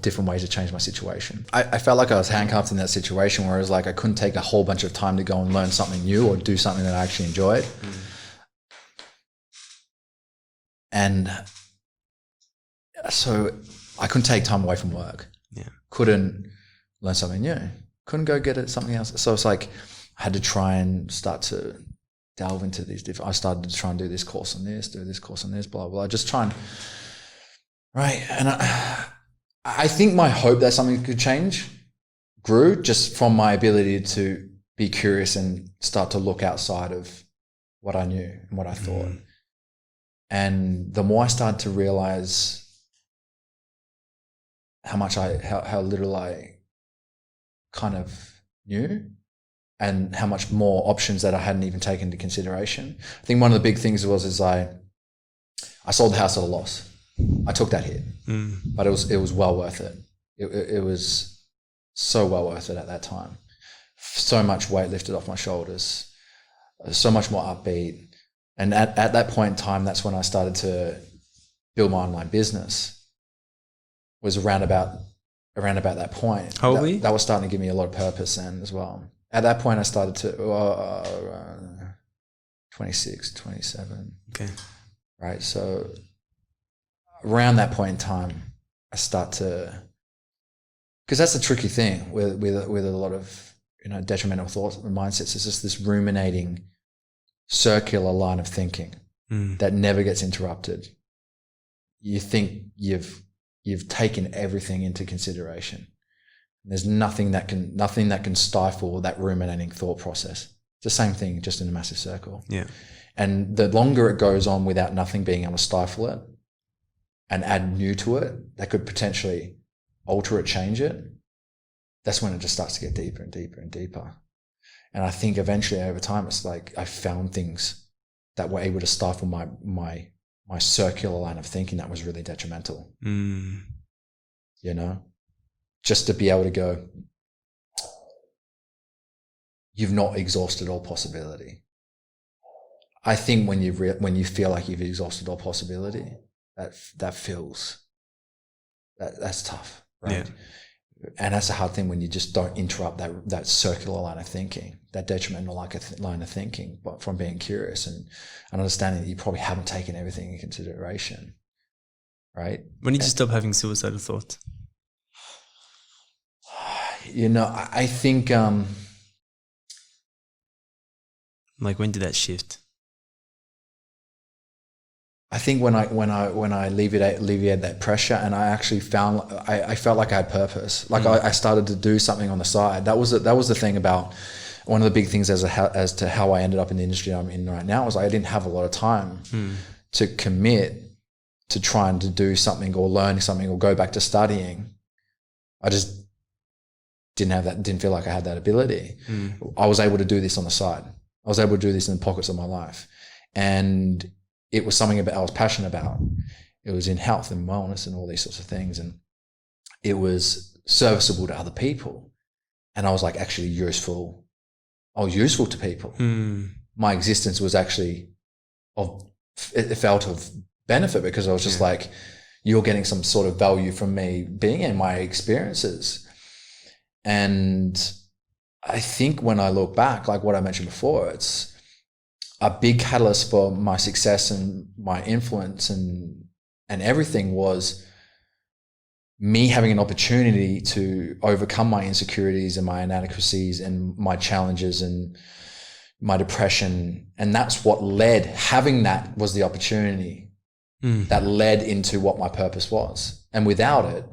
different ways to change my situation. I felt like I was handcuffed in that situation where it was like I couldn't take a whole bunch of time to go and learn something new or do something that I actually enjoyed. And so I couldn't take time away from work. Yeah. Couldn't learn something new. Couldn't go get something else. So it's like I had to try and start to delve into these different. I started to try and do this course on this, do this course on this, blah, blah. Just try and, right. And I think my hope that something could change grew just from my ability to be curious and start to look outside of what I knew and what I thought. And the more I started to realize how little I kind of knew, and how much more options that I hadn't even taken into consideration. I think one of the big things is I sold the house at a loss. I took that hit, but it was well worth it. It was so well worth it at that time. So much weight lifted off my shoulders, so much more upbeat. And at that point in time, that's when I started to build my online business. Was around about that point. How old were you? That was starting to give me a lot of purpose then as well. At that point, I started to 26, 27. Okay. Right. So around that point in time, I start to, because that's the tricky thing with a lot of, detrimental thoughts and mindsets. It's just this ruminating circular line of thinking that never gets interrupted. You think you've taken everything into consideration. There's nothing that can stifle that ruminating thought process. It's the same thing, just in a massive circle. Yeah. And the longer it goes on without nothing being able to stifle it and add new to it, that could potentially alter it, change it, that's when it just starts to get deeper and deeper and deeper. And I think eventually over time, it's like I found things that were able to stifle my circular line of thinking that was really detrimental. Just to be able to go, you've not exhausted all possibility. I think when you feel like you've exhausted all possibility, that feels that's tough, right? Yeah. And that's a hard thing when you just don't interrupt that circular line of thinking, that detrimental line of thinking, but from being curious and understanding that you probably haven't taken everything into consideration, right? When did you stop having suicidal thoughts? I think like when did that shift? I think when I alleviated that pressure, and I actually found I felt like I had purpose. Like I started to do something on the side. That was the thing about one of the big things as to how I ended up in the industry I'm in right now was I didn't have a lot of time to commit to trying to do something or learn something or go back to studying. I just didn't feel like I had that ability. I was able to do this on the side. I was able to do this in the pockets of my life, and it was something I was passionate about. It was in health and wellness and all these sorts of things. And it was serviceable to other people. And I was like actually useful. I was useful to people. My existence was actually it felt of benefit because I was just like, you're getting some sort of value from me being in my experiences. And I think when I look back, like what I mentioned before, it's a big catalyst for my success and my influence and everything was me having an opportunity to overcome my insecurities and my inadequacies and my challenges and my depression. And that's what having that was the opportunity that led into what my purpose was. And without it,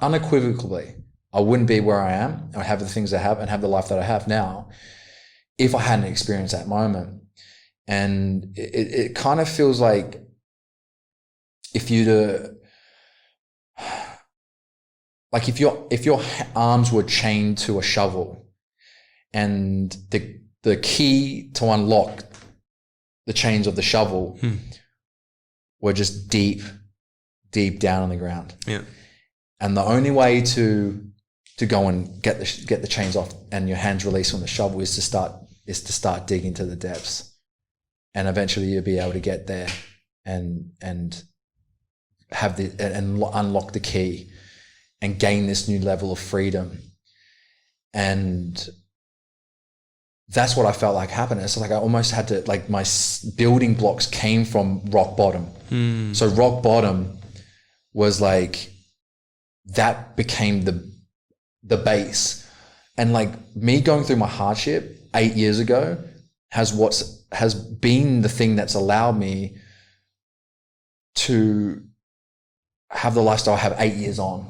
unequivocally, I wouldn't be where I am. I have the things I have and have the life that I have now if I hadn't experienced that moment. And it kind of feels like if your arms were chained to a shovel and the key to unlock the chains of the shovel were just deep down on the ground. Yeah. And the only way to go and get the chains off and your hands released from the shovel is to start digging to the depths. And eventually you'll be able to get there and have and unlock the key and gain this new level of freedom. And that's what I felt like happened. It's like I almost had to, like my building blocks came from rock bottom. So rock bottom was like, that became the base. And like me going through my hardship 8 years ago has been the thing that's allowed me to have the lifestyle I have 8 years on.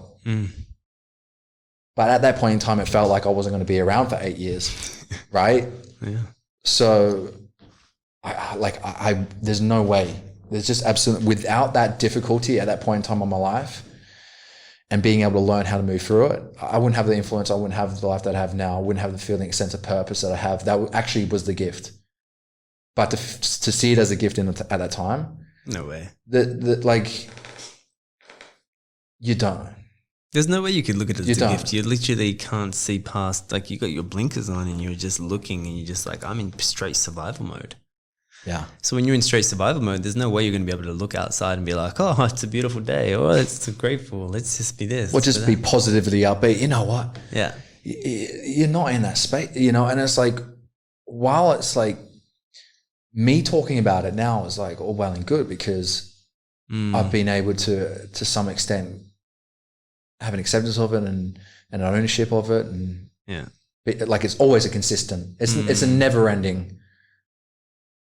But at that point in time, it felt like I wasn't going to be around for 8 years, right? Yeah. So I there's no way. There's just absolutely, without that difficulty at that point in time of my life and being able to learn how to move through it, I wouldn't have the influence. I wouldn't have the life that I have now. I wouldn't have the feeling, sense of purpose that I have. That actually was the gift. But to see it as a gift at that time, no way. Like you don't. There's no way you could look at it as a gift. You literally can't see past. Like you got your blinkers on and you're just looking and you're just like, I'm in straight survival mode. Yeah. So when you're in straight survival mode, there's no way you're going to be able to look outside and be like, oh, it's a beautiful day. Or it's grateful. Let's just be this. Or just be positively upbeat. You know what? Yeah. You're not in that space, and it's like, while it's like me talking about it now is like all well and good because I've been able to some extent have an acceptance of it and an ownership of it, and like it's always a consistent. It's a never ending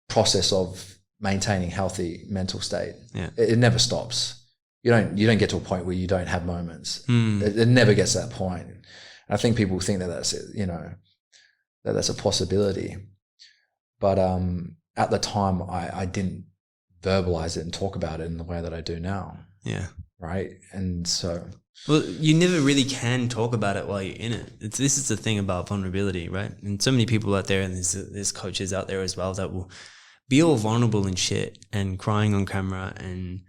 process of maintaining healthy mental state. Yeah, it never stops. You don't get to a point where you don't have moments. It never gets to that point. And I think people think that that's that's a possibility, but at the time I didn't verbalize it and talk about it in the way that I do now. Yeah. Right. And so, well, you never really can talk about it while you're in it. This is the thing about vulnerability, right? And so many people out there, and there's coaches out there as well that will be all vulnerable and shit and crying on camera and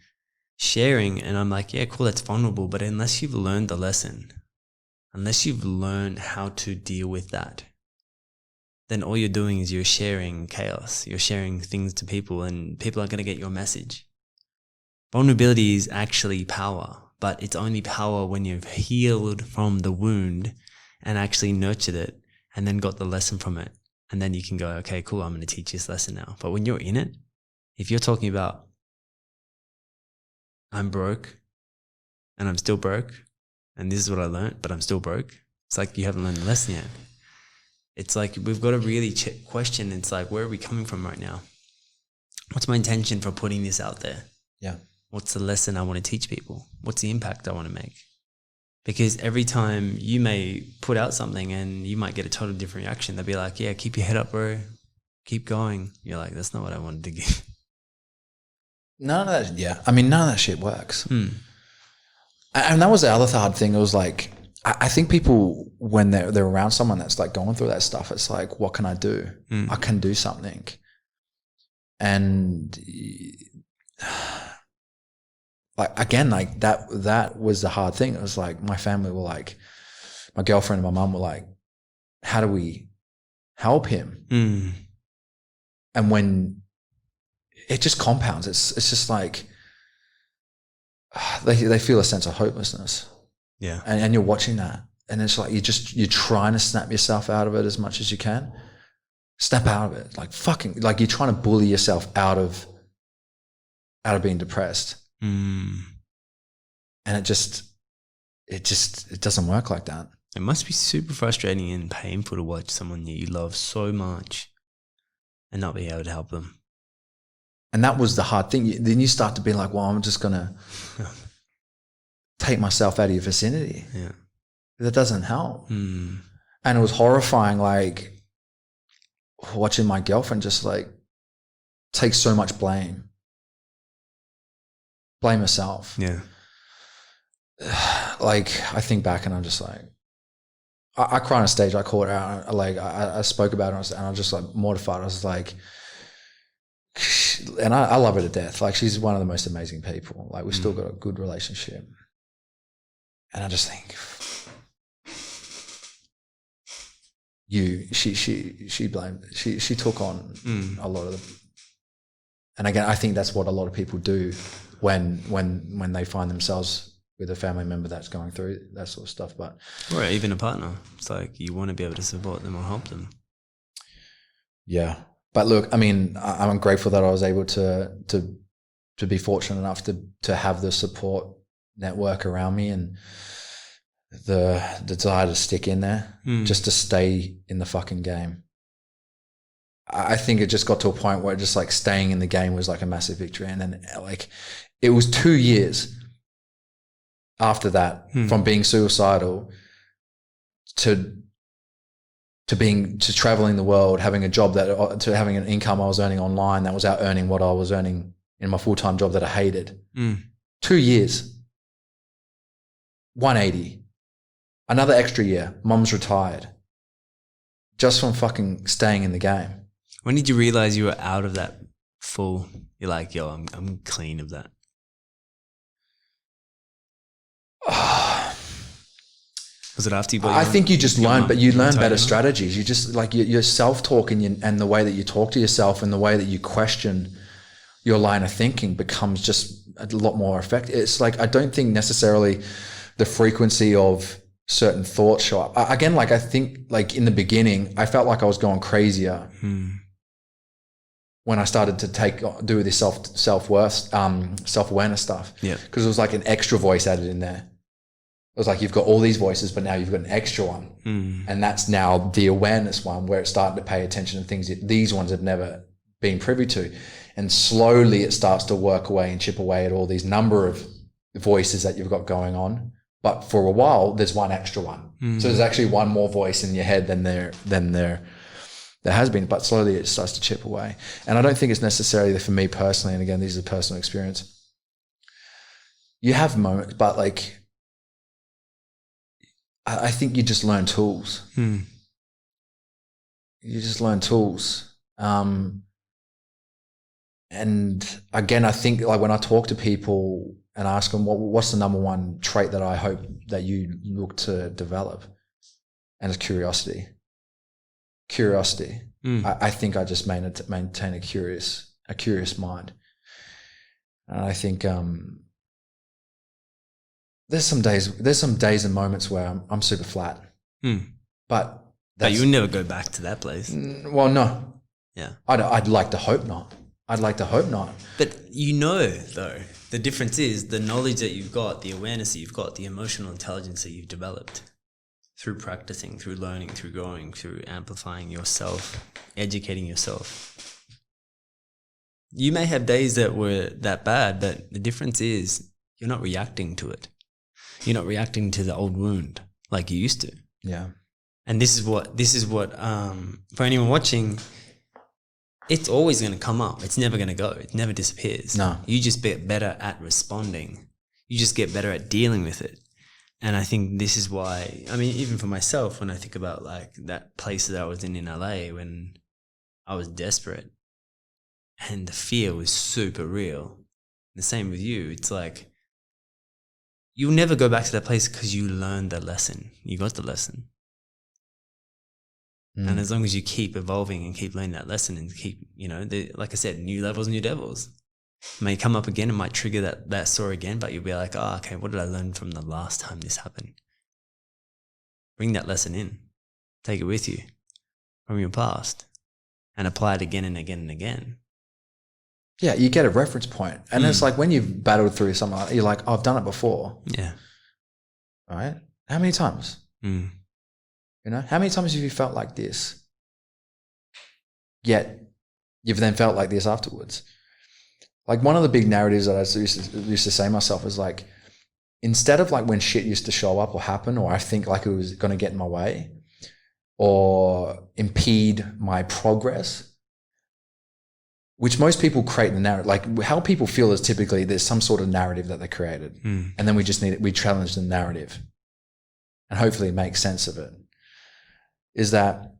sharing. And I'm like, yeah, cool, that's vulnerable. But unless you've learned the lesson, unless you've learned how to deal with that, then all you're doing is you're sharing chaos. You're sharing things to people, and people aren't going to get your message. Vulnerability is actually power, but it's only power when you've healed from the wound and actually nurtured it and then got the lesson from it. And then you can go, okay, cool, I'm going to teach this lesson now. But when you're in it, if you're talking about, I'm broke and I'm still broke and this is what I learned, but I'm still broke, it's like you haven't learned the lesson yet. It's like we've got to really question. It's like, where are we coming from right now? What's my intention for putting this out there? Yeah. What's the lesson I want to teach people? What's the impact I want to make? Because every time you may put out something and you might get a totally different reaction. They'll be like, yeah, keep your head up, bro. Keep going. You're like, that's not what I wanted to give. None of that. Yeah. I mean, none of that shit works. And that was the other hard thing. It was like, I think people, when they're around someone that's like going through that stuff, it's like, what can I do? I can do something. And like, again, like that was the hard thing. It was like, my family were like, my girlfriend and my mum were like, how do we help him? And when it just compounds, it's just like, they feel a sense of hopelessness. Yeah. And you're watching that, and it's like you're trying to snap yourself out of it as much as you can. Snap out of it. Like fucking, like you're trying to bully yourself out of being depressed. And it doesn't work like that. It must be super frustrating and painful to watch someone that you love so much and not be able to help them. And that was the hard thing. Then you start to be like, well, I'm just going to take myself out of your vicinity. Yeah. That doesn't help. And it was horrifying, like watching my girlfriend just like take so much blame herself. Yeah. Like I think back and I'm just like, I cry on stage. I call her out. Like I spoke about it and I was just like mortified. I was like, and I love her to death. Like she's one of the most amazing people. Like we've still got a good relationship. And I just think she blamed, she took on a lot of them. And again, I think that's what a lot of people do when they find themselves with a family member that's going through that sort of stuff. But or even a partner. It's like you want to be able to support them or help them. Yeah. But look, I mean, I'm grateful that I was able to be fortunate enough to have the support network around me and the desire to stick in there, just to stay in the fucking game. I think it just got to a point where just like staying in the game was like a massive victory. And then like it was 2 years after that from being suicidal to traveling the world, having a job to having an income I was earning online that was out earning what I was earning in my full-time job that I hated. 2 years, 180, another extra year. Mum's retired, just from fucking staying in the game. When did you realize you were out of that full? You're like, yo, I'm clean of that. Was it after you got? I think you just learn, but you learn better strategies. You just like your self-talk and the way that you talk to yourself and the way that you question your line of thinking becomes just a lot more effective. It's like, I don't think necessarily the frequency of certain thoughts show up. Again, like I think like in the beginning, I felt like I was going crazier when I started to do this self-awareness stuff. Yeah. Because it was like an extra voice added in there. It was like, you've got all these voices, but now you've got an extra one. And that's now the awareness one, where it's starting to pay attention to things that these ones have never been privy to. And slowly it starts to work away and chip away at all these number of voices that you've got going on. But for a while, there's one extra one. So there's actually one more voice in your head than there has been, but slowly it starts to chip away. And I don't think it's necessarily for me personally, and again, these are personal experience. You have moments, but like, I think you just learn tools. You just learn tools. And again, I think like when I talk to people and ask them, what's the number one trait that I hope that you look to develop? And it's curiosity. Curiosity. I think I just maintain a curious mind. And I think there's some days and moments where I'm super flat. But you'll never go back to that place. Well, no. Yeah. I'd like to hope not. But though, the difference is the knowledge that you've got, the awareness that you've got, the emotional intelligence that you've developed through practicing, through learning, through growing, through amplifying yourself, educating yourself. You may have days that were that bad, but the difference is you're not reacting to it. You're not reacting to the old wound like you used to. Yeah. And this is what for anyone watching, it's always going to come up. It's never going to go. It never disappears. No. You just get better at responding. You just get better at dealing with it. And I think this is why, I mean, even for myself, when I think about like that place that I was in LA when I was desperate and the fear was super real. The same with you. It's like, you'll never go back to that place because you learned the lesson. You got the lesson. And as long as you keep evolving and keep learning that lesson and keep, like I said, new levels, new devils. It may come up again and might trigger that story again, but you'll be like, oh, okay, what did I learn from the last time this happened? Bring that lesson in. Take it with you from your past and apply it again and again and again. Yeah, you get a reference point. And it's like when you've battled through something like that, you're like, oh, I've done it before. Yeah. Right? How many times? How many times have you felt like this? Yet you've then felt like this afterwards. Like one of the big narratives that I used to say to myself is like, instead of like when shit used to show up or happen, or I think like it was going to get in my way or impede my progress, which most people create the narrative, like how people feel is typically there's some sort of narrative that they created. And then we challenge the narrative and hopefully make sense of it. Is that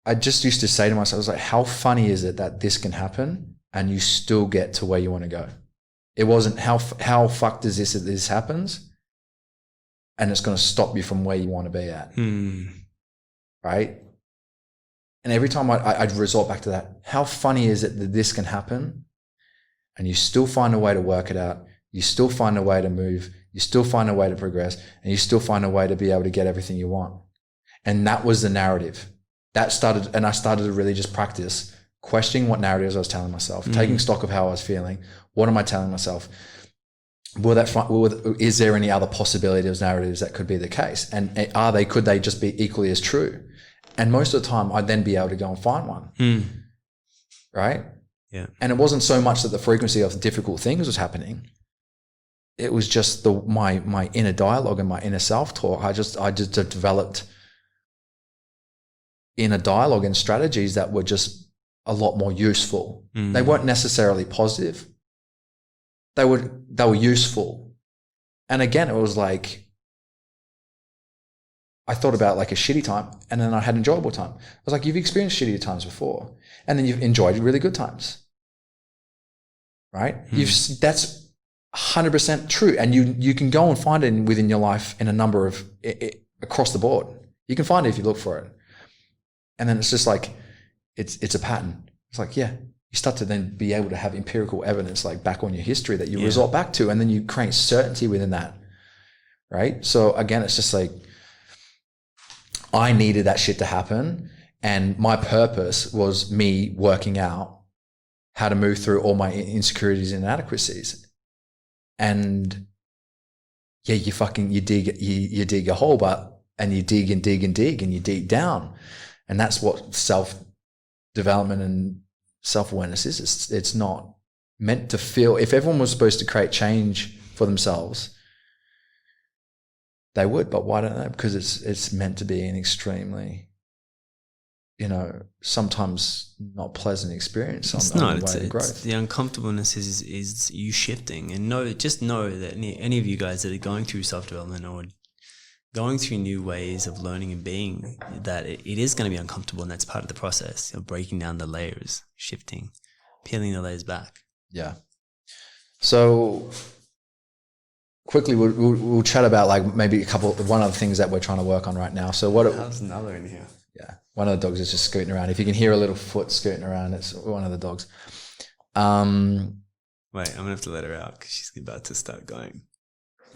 I just used to say to myself, I was like, how funny is it that this can happen and you still get to where you want to go? It wasn't how fucked is this that this happens and it's going to stop you from where you want to be at. Right? And every time I'd resort back to that, how funny is it that this can happen and you still find a way to work it out, you still find a way to move, you still find a way to progress, and you still find a way to be able to get everything you want. And that was the narrative. I started to really just practice questioning what narratives I was telling myself, taking stock of how I was feeling. What am I telling myself? Is there any other possibility of narratives that could be the case? And could they just be equally as true? And most of the time I'd then be able to go and find one. Right? Yeah. And it wasn't so much that the frequency of difficult things was happening. It was just my inner dialogue and my inner self-talk. I just developed inner dialogue and strategies that were just a lot more useful. They weren't necessarily positive. They were useful. And again, it was like, I thought about like a shitty time and then I had enjoyable time. I was like, you've experienced shitty times before and then you've enjoyed really good times. Right? That's 100% true. And you can go and find it within your life in a number of, across the board. You can find it if you look for it. And then it's just like, it's a pattern. It's like, yeah, you start to then be able to have empirical evidence like back on your history that you resort back to, and then you create certainty within that. Right? So again, it's just like, I needed that shit to happen. And my purpose was me working out how to move through all my insecurities and inadequacies. And yeah, you dig a hole, and you dig and dig and dig and you dig down. And that's what self-development and self-awareness is. It's not meant to feel. If everyone was supposed to create change for themselves, they would, but why don't they? Because it's meant to be an extremely, sometimes not pleasant experience on the way to growth. The uncomfortableness is you shifting, and just know that any of you guys that are going through self-development or going through new ways of learning and being, that it is going to be uncomfortable, and that's part of the process of breaking down the layers, shifting, peeling the layers back. Yeah. So quickly, we'll chat about like maybe one of the things that we're trying to work on right now. So there's another in here. Yeah, one of the dogs is just scooting around. If you can hear a little foot scooting around, it's one of the dogs. Wait, I'm gonna have to let her out because she's about to start going.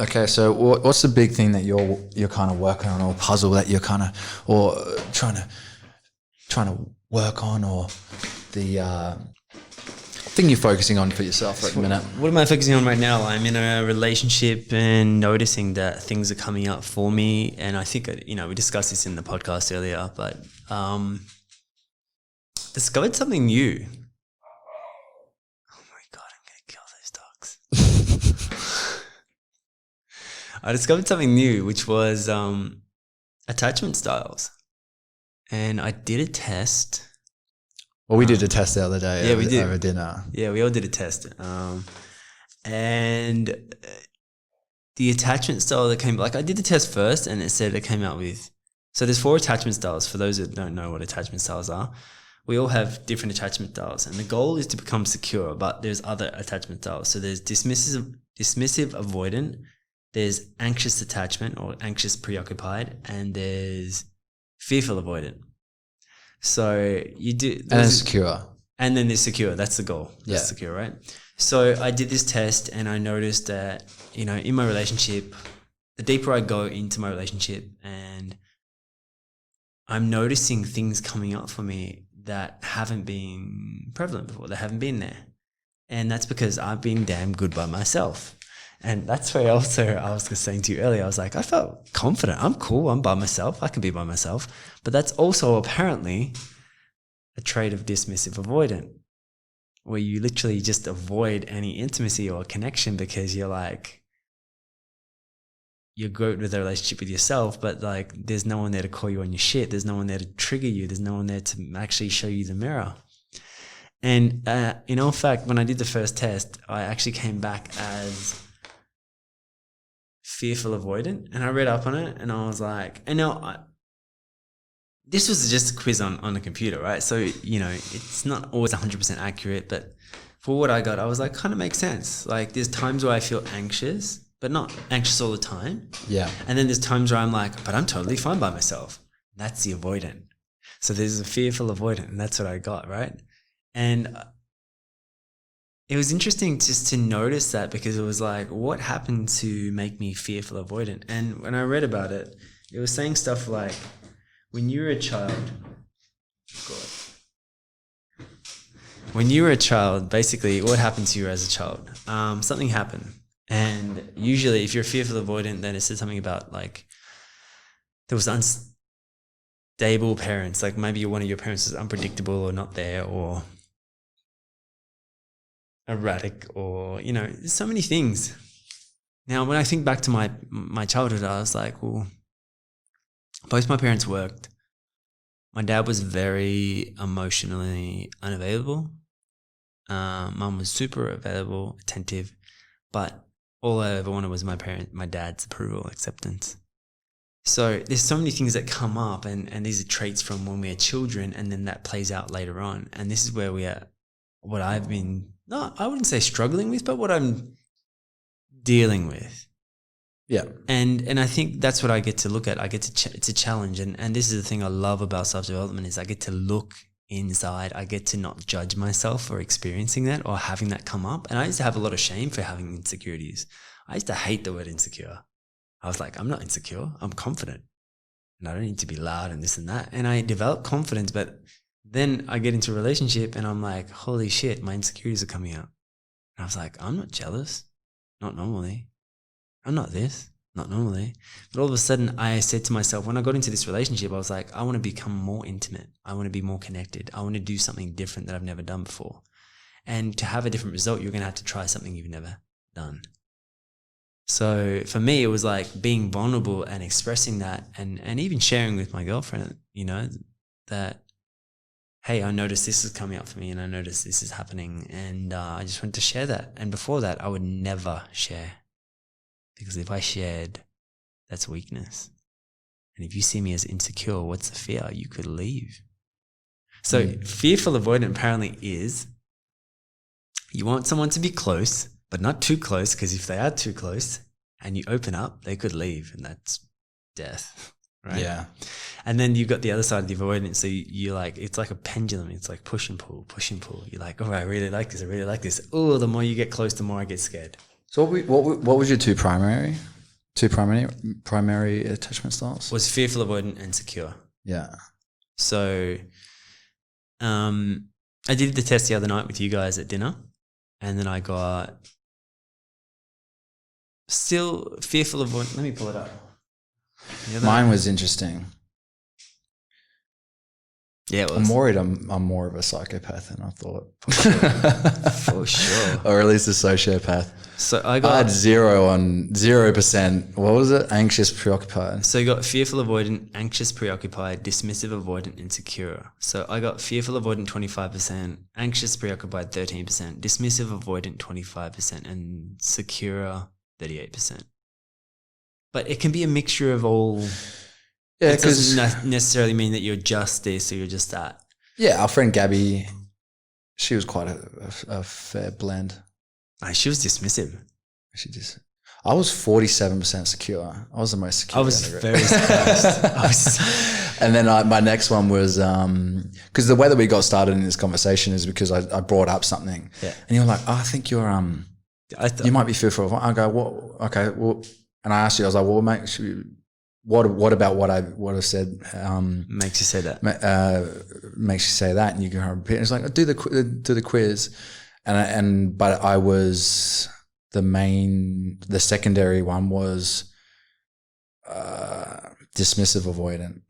Okay, so what's the big thing that you're kind of working on, or puzzle that you're kind of, or trying to work on, or the thing you're focusing on for yourself right now? What am I focusing on right now? I'm in a relationship and noticing that things are coming up for me, and I think we discussed this in the podcast earlier, but discovered something new. Oh my god, I'm gonna kill those dogs. I discovered something new, which was attachment styles, and I did a test. Well, we did a test the other day. Yeah, we did over dinner. Yeah, we all did a test, and the attachment style that came, I did the test first, and it said it came out with. So there's 4 attachment styles. For those that don't know what attachment styles are, we all have different attachment styles, and the goal is to become secure. But there's other attachment styles. So there's dismissive avoidant. There's anxious attachment or anxious preoccupied, and there's fearful avoidant. So you do, and then secure, and then there's secure. That's the goal. That's secure, right? So I did this test, and I noticed that in my relationship, the deeper I go into my relationship, and I'm noticing things coming up for me that haven't been prevalent before. They haven't been there, and that's because I've been damn good by myself. And that's where also I was saying to you earlier, I was like, I felt confident. I'm cool. I'm by myself. I can be by myself. But that's also apparently a trait of dismissive avoidant, where you literally just avoid any intimacy or connection because you're good with a relationship with yourself, but there's no one there to call you on your shit. There's no one there to trigger you. There's no one there to actually show you the mirror. And in all fact, when I did the first test, I actually came back as fearful avoidant, and I read up on it, and I was like, and now this was just a quiz on a computer, right? So it's not always 100% accurate, but for what I got, I was like, kind of makes sense. There's times where I feel anxious, but not anxious all the time. Yeah. And then there's times where I'm like, but I'm totally fine by myself. That's the avoidant. So there's a fearful avoidant, and that's what I got, right? And it was interesting just to notice that, because it was like, what happened to make me fearful avoidant? And when I read about it, it was saying stuff like, when you were a child, basically what happened to you as a child? Something happened. And usually if you're fearful avoidant, then it says something about there was unstable parents, maybe one of your parents is unpredictable or not there, or erratic, or there's so many things. Now when I think back to my childhood, I was like, well, both my parents worked. My dad was very emotionally unavailable. Mum was super available, attentive, but all I ever wanted was my dad's approval, acceptance. So there's so many things that come up, and these are traits from when we are children, and then that plays out later on. And this is where we are, what I've been, I wouldn't say struggling with, but what I'm dealing with. Yeah. And I think that's what I get to look at. I get to, it's a challenge. And this is the thing I love about self-development, is I get to look inside. I get to not judge myself for experiencing that or having that come up. And I used to have a lot of shame for having insecurities. I used to hate the word insecure. I was like, I'm not insecure. I'm confident. And I don't need to be loud and this and that. And I developed confidence, but then I get into a relationship and I'm like, holy shit, my insecurities are coming out. And I was like, I'm not jealous. Not normally. I'm not this. Not normally. But all of a sudden I said to myself, when I got into this relationship, I was like, I want to become more intimate. I want to be more connected. I want to do something different that I've never done before. And to have a different result, you're going to have to try something you've never done. So for me, it was like being vulnerable and expressing that and even sharing with my girlfriend, you know, that, hey, I noticed this is coming up for me and I noticed this is happening. And I just wanted to share that. And before that, I would never share. Because if I shared, that's weakness. And if you see me as insecure, what's the fear? You could leave. So fearful avoidant apparently is you want someone to be close, but not too close, because if they are too close and you open up, they could leave, and that's death, right? Yeah. And then you've got the other side of the avoidance. So you're like, it's like a pendulum. It's like push and pull, push and pull. You're like, oh, I really like this. I really like this. Oh, the more you get close, the more I get scared. So what was your two primary attachment styles? Was fearful avoidant and secure. Yeah. So I did the test the other night with you guys at dinner. And then I got still fearful of let me pull it up. Mine was interesting. Yeah, it was. I'm worried I'm more of a psychopath than I thought. For sure. Or at least a sociopath. So I had 0%. What was it? Anxious, preoccupied. So you got fearful avoidant, anxious, preoccupied, dismissive avoidant, insecure. So I got fearful avoidant 25%, anxious, preoccupied 13%, dismissive avoidant 25%, and secure 38%. But it can be a mixture of all. Yeah, it doesn't necessarily mean that you're just this or you're just that. Yeah, our friend Gabby, she was quite a fair blend. She was dismissive. I was 47% secure. I was the most secure. I was very surprised. And then my next one was because the way that we got started in this conversation is because I brought up something, and you were like, "Oh, I think you're you might be fearful." I go, "Well, okay, well," and I asked you, I was like, "Well, makes you." What about what I said makes you say that? Makes you say that, and you can repeat. And it's like do the quiz, but I was the secondary one was dismissive avoidant.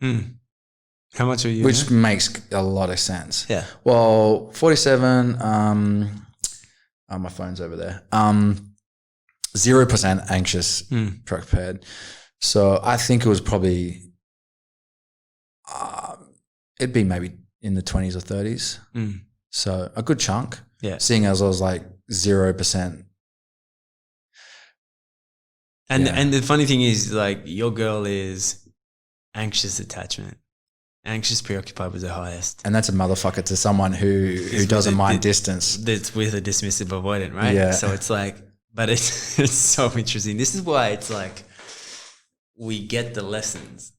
How much are you? Which makes a lot of sense. Yeah. Well, 47. My phone's over there. 0% anxious, prepared. So I think it was probably, it'd be maybe in the 20s or 30s. So a good chunk. Yeah. Seeing as I was like 0%. And the funny thing is, like, your girl is anxious attachment. Anxious preoccupied was the highest. And that's a motherfucker to someone who doesn't mind distance. That's with a dismissive avoidant, right? Yeah. So it's like, but it's so interesting. This is why it's like, we get the lessons.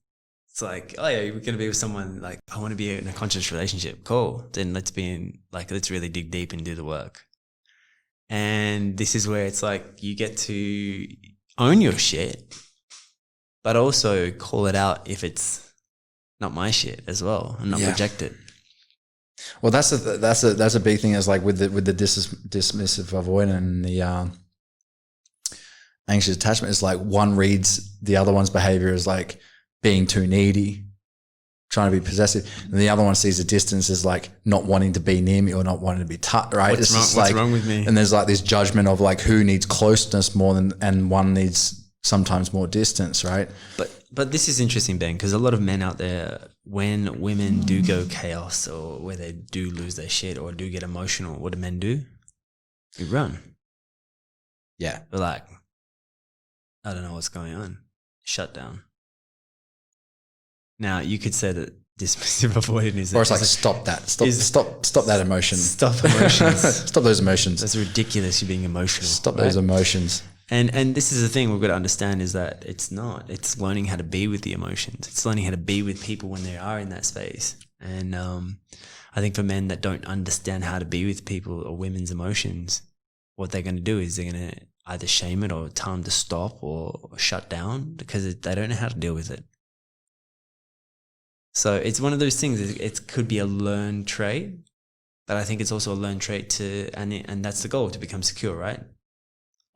It's like, oh yeah, we're going to be with someone, like, I want to be in a conscious relationship. Cool. Then let's really dig deep and do the work. And this is where it's like, you get to own your shit, but also call it out if it's not my shit as well, and not reject it. Well, that's a big thing. Is like with the dismissive avoidant and the anxious attachment, is like one reads the other one's behavior as like being too needy, trying to be possessive, and the other one sees the distance as like not wanting to be near me or not wanting to be touched. Right? What's wrong with me? And there's like this judgment of like who needs closeness more than, and one needs sometimes more distance, right? But this is interesting, Ben, because a lot of men out there, when women do go chaos or where they do lose their shit or do get emotional, what do men do? We run. Yeah. We're like, I don't know what's going on. Shut down. Now, you could say that dismissive avoidant is... Or it's like, stop that. Stop that emotion. Stop emotions. Stop those emotions. That's ridiculous, you being emotional. Stop those emotions. And this is the thing we've got to understand, is that it's not. It's learning how to be with the emotions. It's learning how to be with people when they are in that space. And I think for men that don't understand how to be with people or women's emotions, what they're going to do is they're going to either shame it or tell them to stop or shut down because they don't know how to deal with it. So it's one of those things. It could be a learned trait, but I think it's also a learned trait and that's the goal, to become secure, right?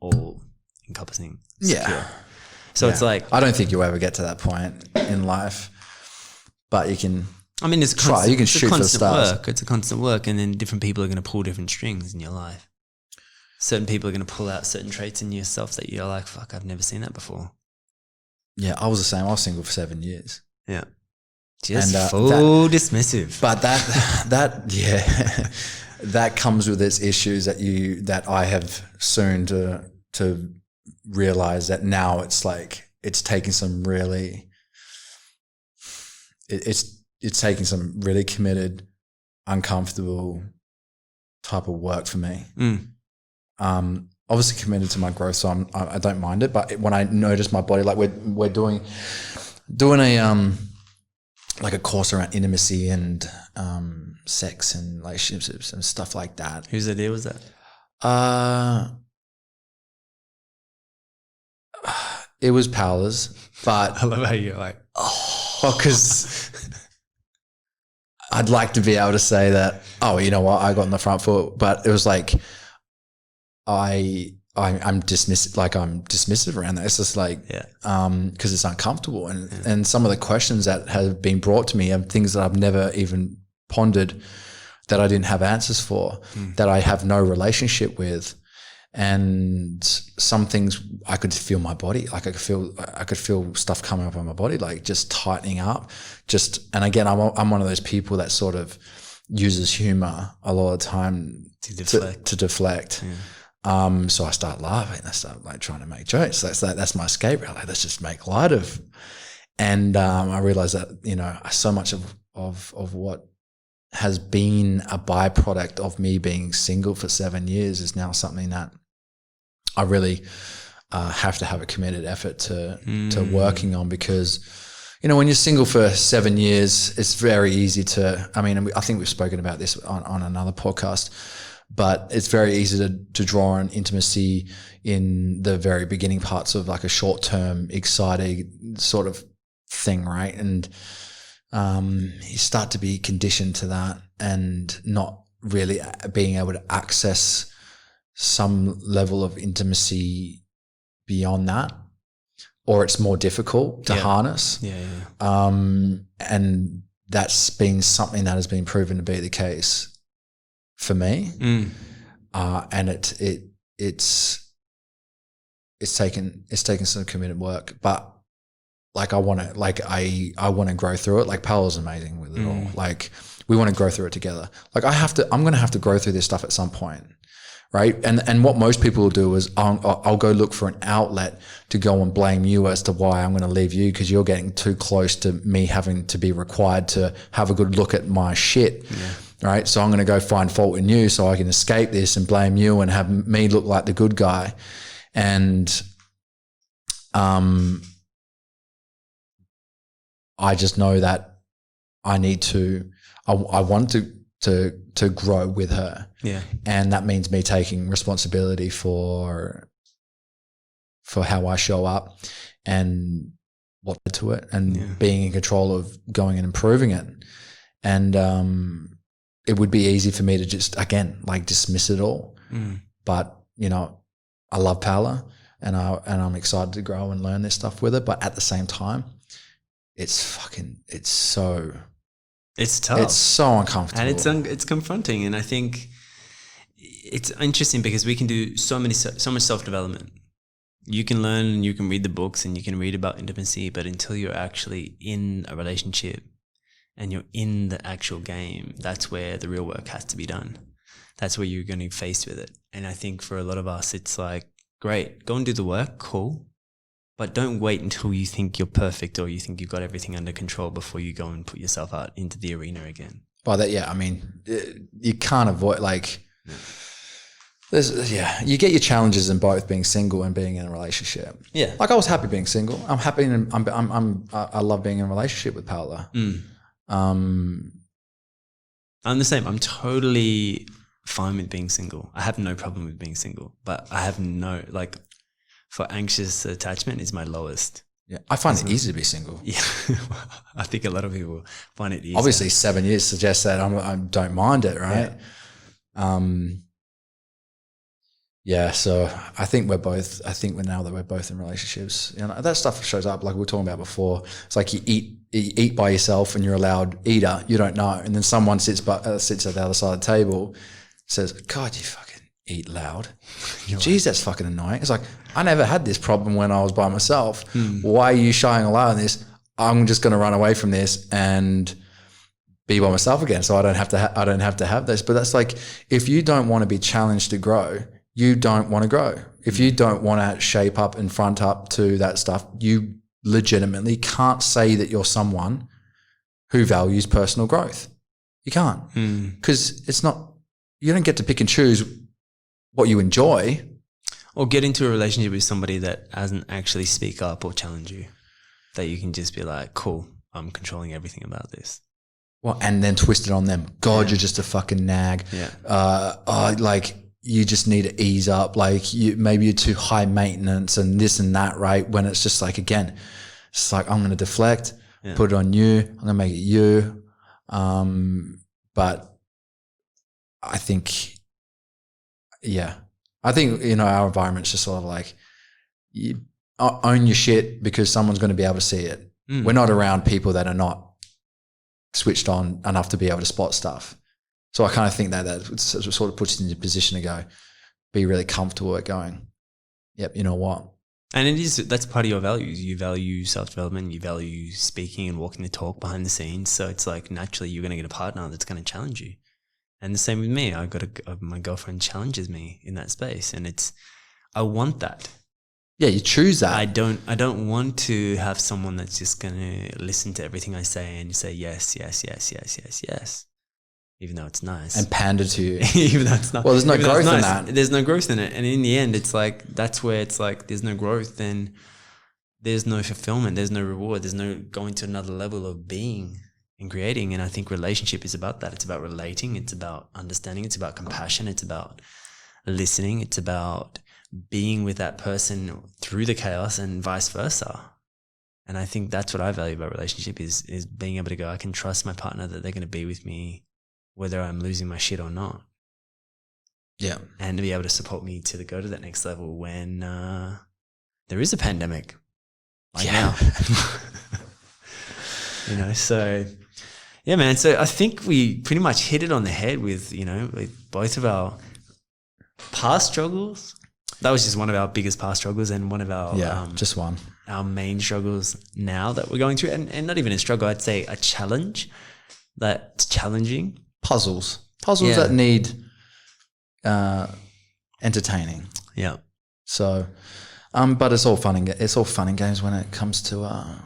All encompassing. Secure. Yeah. So it's like, I don't think you'll ever get to that point in life, but you can. I mean, it's try. You can shoot for the stars. work. It's a constant work, and then different people are going to pull different strings in your life. Certain people are going to pull out certain traits in yourself that you're like, fuck, I've never seen that before. Yeah, I was the same. I was single for 7 years. Yeah. Just full dismissive. But that comes with its issues that I have soon to realize that now it's like, it's taking some really, it's taking some really committed, uncomfortable type of work for me. Obviously committed to my growth, so I don't mind it. But when I notice my body, like we're doing a like a course around intimacy and sex and relationships and stuff like that. Whose idea was that? It was Paola's, but I love how you're like, because I'd like to be able to say that, oh, you know what, I got in the front foot, but it was like I'm dismissive around that. It's just like, because it's uncomfortable, and some of the questions that have been brought to me are things that I've never even pondered, that I didn't have answers for, that I have no relationship with. And some things I could feel my body, like I could feel stuff coming up on my body, like just tightening up. And again, I'm one of those people that sort of uses humor a lot of the time to deflect. Yeah. So I start laughing. I start like trying to make jokes. That's my escape route. Like, let's just make light of. And I realized that, you know, so much of what has been a byproduct of me being single for 7 years is now something that I really have to have a committed effort to working on, because, you know, when you're single for 7 years, it's very easy to, I mean, I think we've spoken about this on another podcast, but it's very easy to draw on intimacy in the very beginning parts of like a short-term, exciting sort of thing, right? And you start to be conditioned to that and not really being able to access some level of intimacy beyond that, or it's more difficult to harness. And that's been something that has been proven to be the case for me. And it's taken some committed work, but like I want to grow through it. Like Paola's amazing with it all. Like we want to grow through it together. Like I'm going to have to grow through this stuff at some point. Right. And what most people will do is I'll go look for an outlet to go and blame you as to why I'm going to leave you, because you're getting too close to me having to be required to have a good look at my shit. Yeah. Right. So I'm going to go find fault in you so I can escape this and blame you and have me look like the good guy. And I just know that I need to, I want to grow with her. Yeah. And that means me taking responsibility for how I show up and what to it, and being in control of going and improving it. And it would be easy for me to just, again, like dismiss it all. But, you know, I love Paola and I'm excited to grow and learn this stuff with her. But at the same time, it's tough. It's so uncomfortable. And it's confronting. And I think it's interesting because we can do so much self-development. You can learn and you can read the books and you can read about intimacy, but until you're actually in a relationship and you're in the actual game, that's where the real work has to be done. That's where you're going to be faced with it. And I think for a lot of us, it's like, great, go and do the work, cool. But don't wait until you think you're perfect or you think you've got everything under control before you go and put yourself out into the arena again. Well, I mean, you can't avoid, like, you get your challenges in both being single and being in a relationship. Yeah. Like I was happy being single. I'm happy I love being in a relationship with Paola. I'm the same. I'm totally fine with being single. I have no problem with being single, but I have for anxious attachment is my lowest. Yeah, I find it easy to be single. Yeah, I think a lot of people find it easy. Obviously, 7 years suggests that I don't mind it, right? Yeah. So I think now that we're both in relationships, that stuff shows up. Like we were talking about before, it's like you eat by yourself and you're a loud eater. You don't know, and then someone sits at the other side of the table, says, "God, you fucking eat loud." Jeez, that's fucking annoying. It's like, I never had this problem when I was by myself. Why are you shying away on this? I'm just going to run away from this and be by myself again, so I don't have to have this. But that's like, if you don't want to be challenged to grow, you don't want to grow. If you don't want to shape up and front up to that stuff, you legitimately can't say that you're someone who values personal growth. You can't, because it's not. You don't get to pick and choose what you enjoy. Or get into a relationship with somebody that doesn't actually speak up or challenge you. That you can just be like, cool, I'm controlling everything about this. Well, and then twist it on them. God, you're just a fucking nag. Yeah. Like you just need to ease up. Like maybe you're too high maintenance and this and that, right? When it's just like, again, it's like, I'm going to deflect, put it on you. I'm going to make it you. But I think, our environment's just sort of like, you own your shit because someone's going to be able to see it. We're not around people that are not switched on enough to be able to spot stuff. So I kind of think that sort of puts you in a position to go, be really comfortable at going, yep, you know what? And that's part of your values. You value self-development, you value speaking and walking the talk behind the scenes. So it's like, naturally you're going to get a partner that's going to challenge you. And the same with me. My girlfriend challenges me in that space, and I want that. Yeah, you choose that. I don't want to have someone that's just going to listen to everything I say and say yes, yes, yes, yes, yes, yes, even though it's nice. And pander to you. Even though it's not. Well, there's no growth in that. There's no growth in it. And in the end, it's like, that's where it's like, there's no growth, then there's no fulfillment, there's no reward, there's no going to another level of being and creating. And I think relationship is about that. It's about relating. It's about understanding. It's about compassion. It's about listening. It's about being with that person through the chaos and vice versa. And I think that's what I value about relationship is being able to go, I can trust my partner that they're going to be with me whether I'm losing my shit or not. Yeah. And to be able to support me to go to that next level when there is a pandemic like now. So yeah, man. So I think we pretty much hit it on the head with both of our past struggles. That was just one of our biggest past struggles and one of our just one. Our main struggles now that we're going through, and not even a struggle, I'd say a challenge that's challenging. Puzzles that need entertaining. Yeah. So, but it's all fun and games when it comes to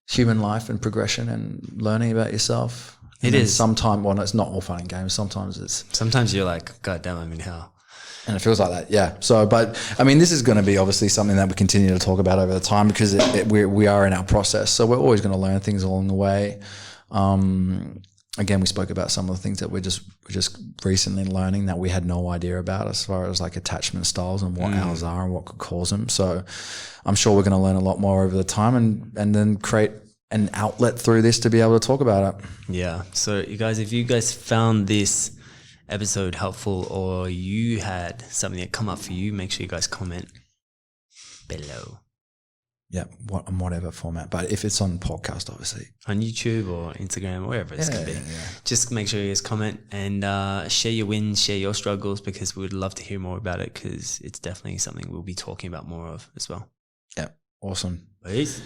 human life and progression and learning about yourself. It is. Sometimes, it's not all fun and games. Sometimes you're like, God damn, I'm in hell. And it feels like that, yeah. So, but I mean, this is going to be obviously something that we continue to talk about over the time because we are in our process. So we're always going to learn things along the way. Again, we spoke about some of the things that we're just recently learning that we had no idea about as far as like attachment styles and what ours are and what could cause them. So I'm sure we're going to learn a lot more over the time and then create an outlet through this to be able to talk about it. Yeah. So you guys, if you guys found this episode helpful or you had something that come up for you, make sure you guys comment below. Yeah, whatever format. But if it's on podcast, obviously. On YouTube or Instagram or wherever it's going to be. Yeah. Just make sure you guys comment and share your wins, share your struggles because we would love to hear more about it because it's definitely something we'll be talking about more of as well. Yeah, awesome. Peace.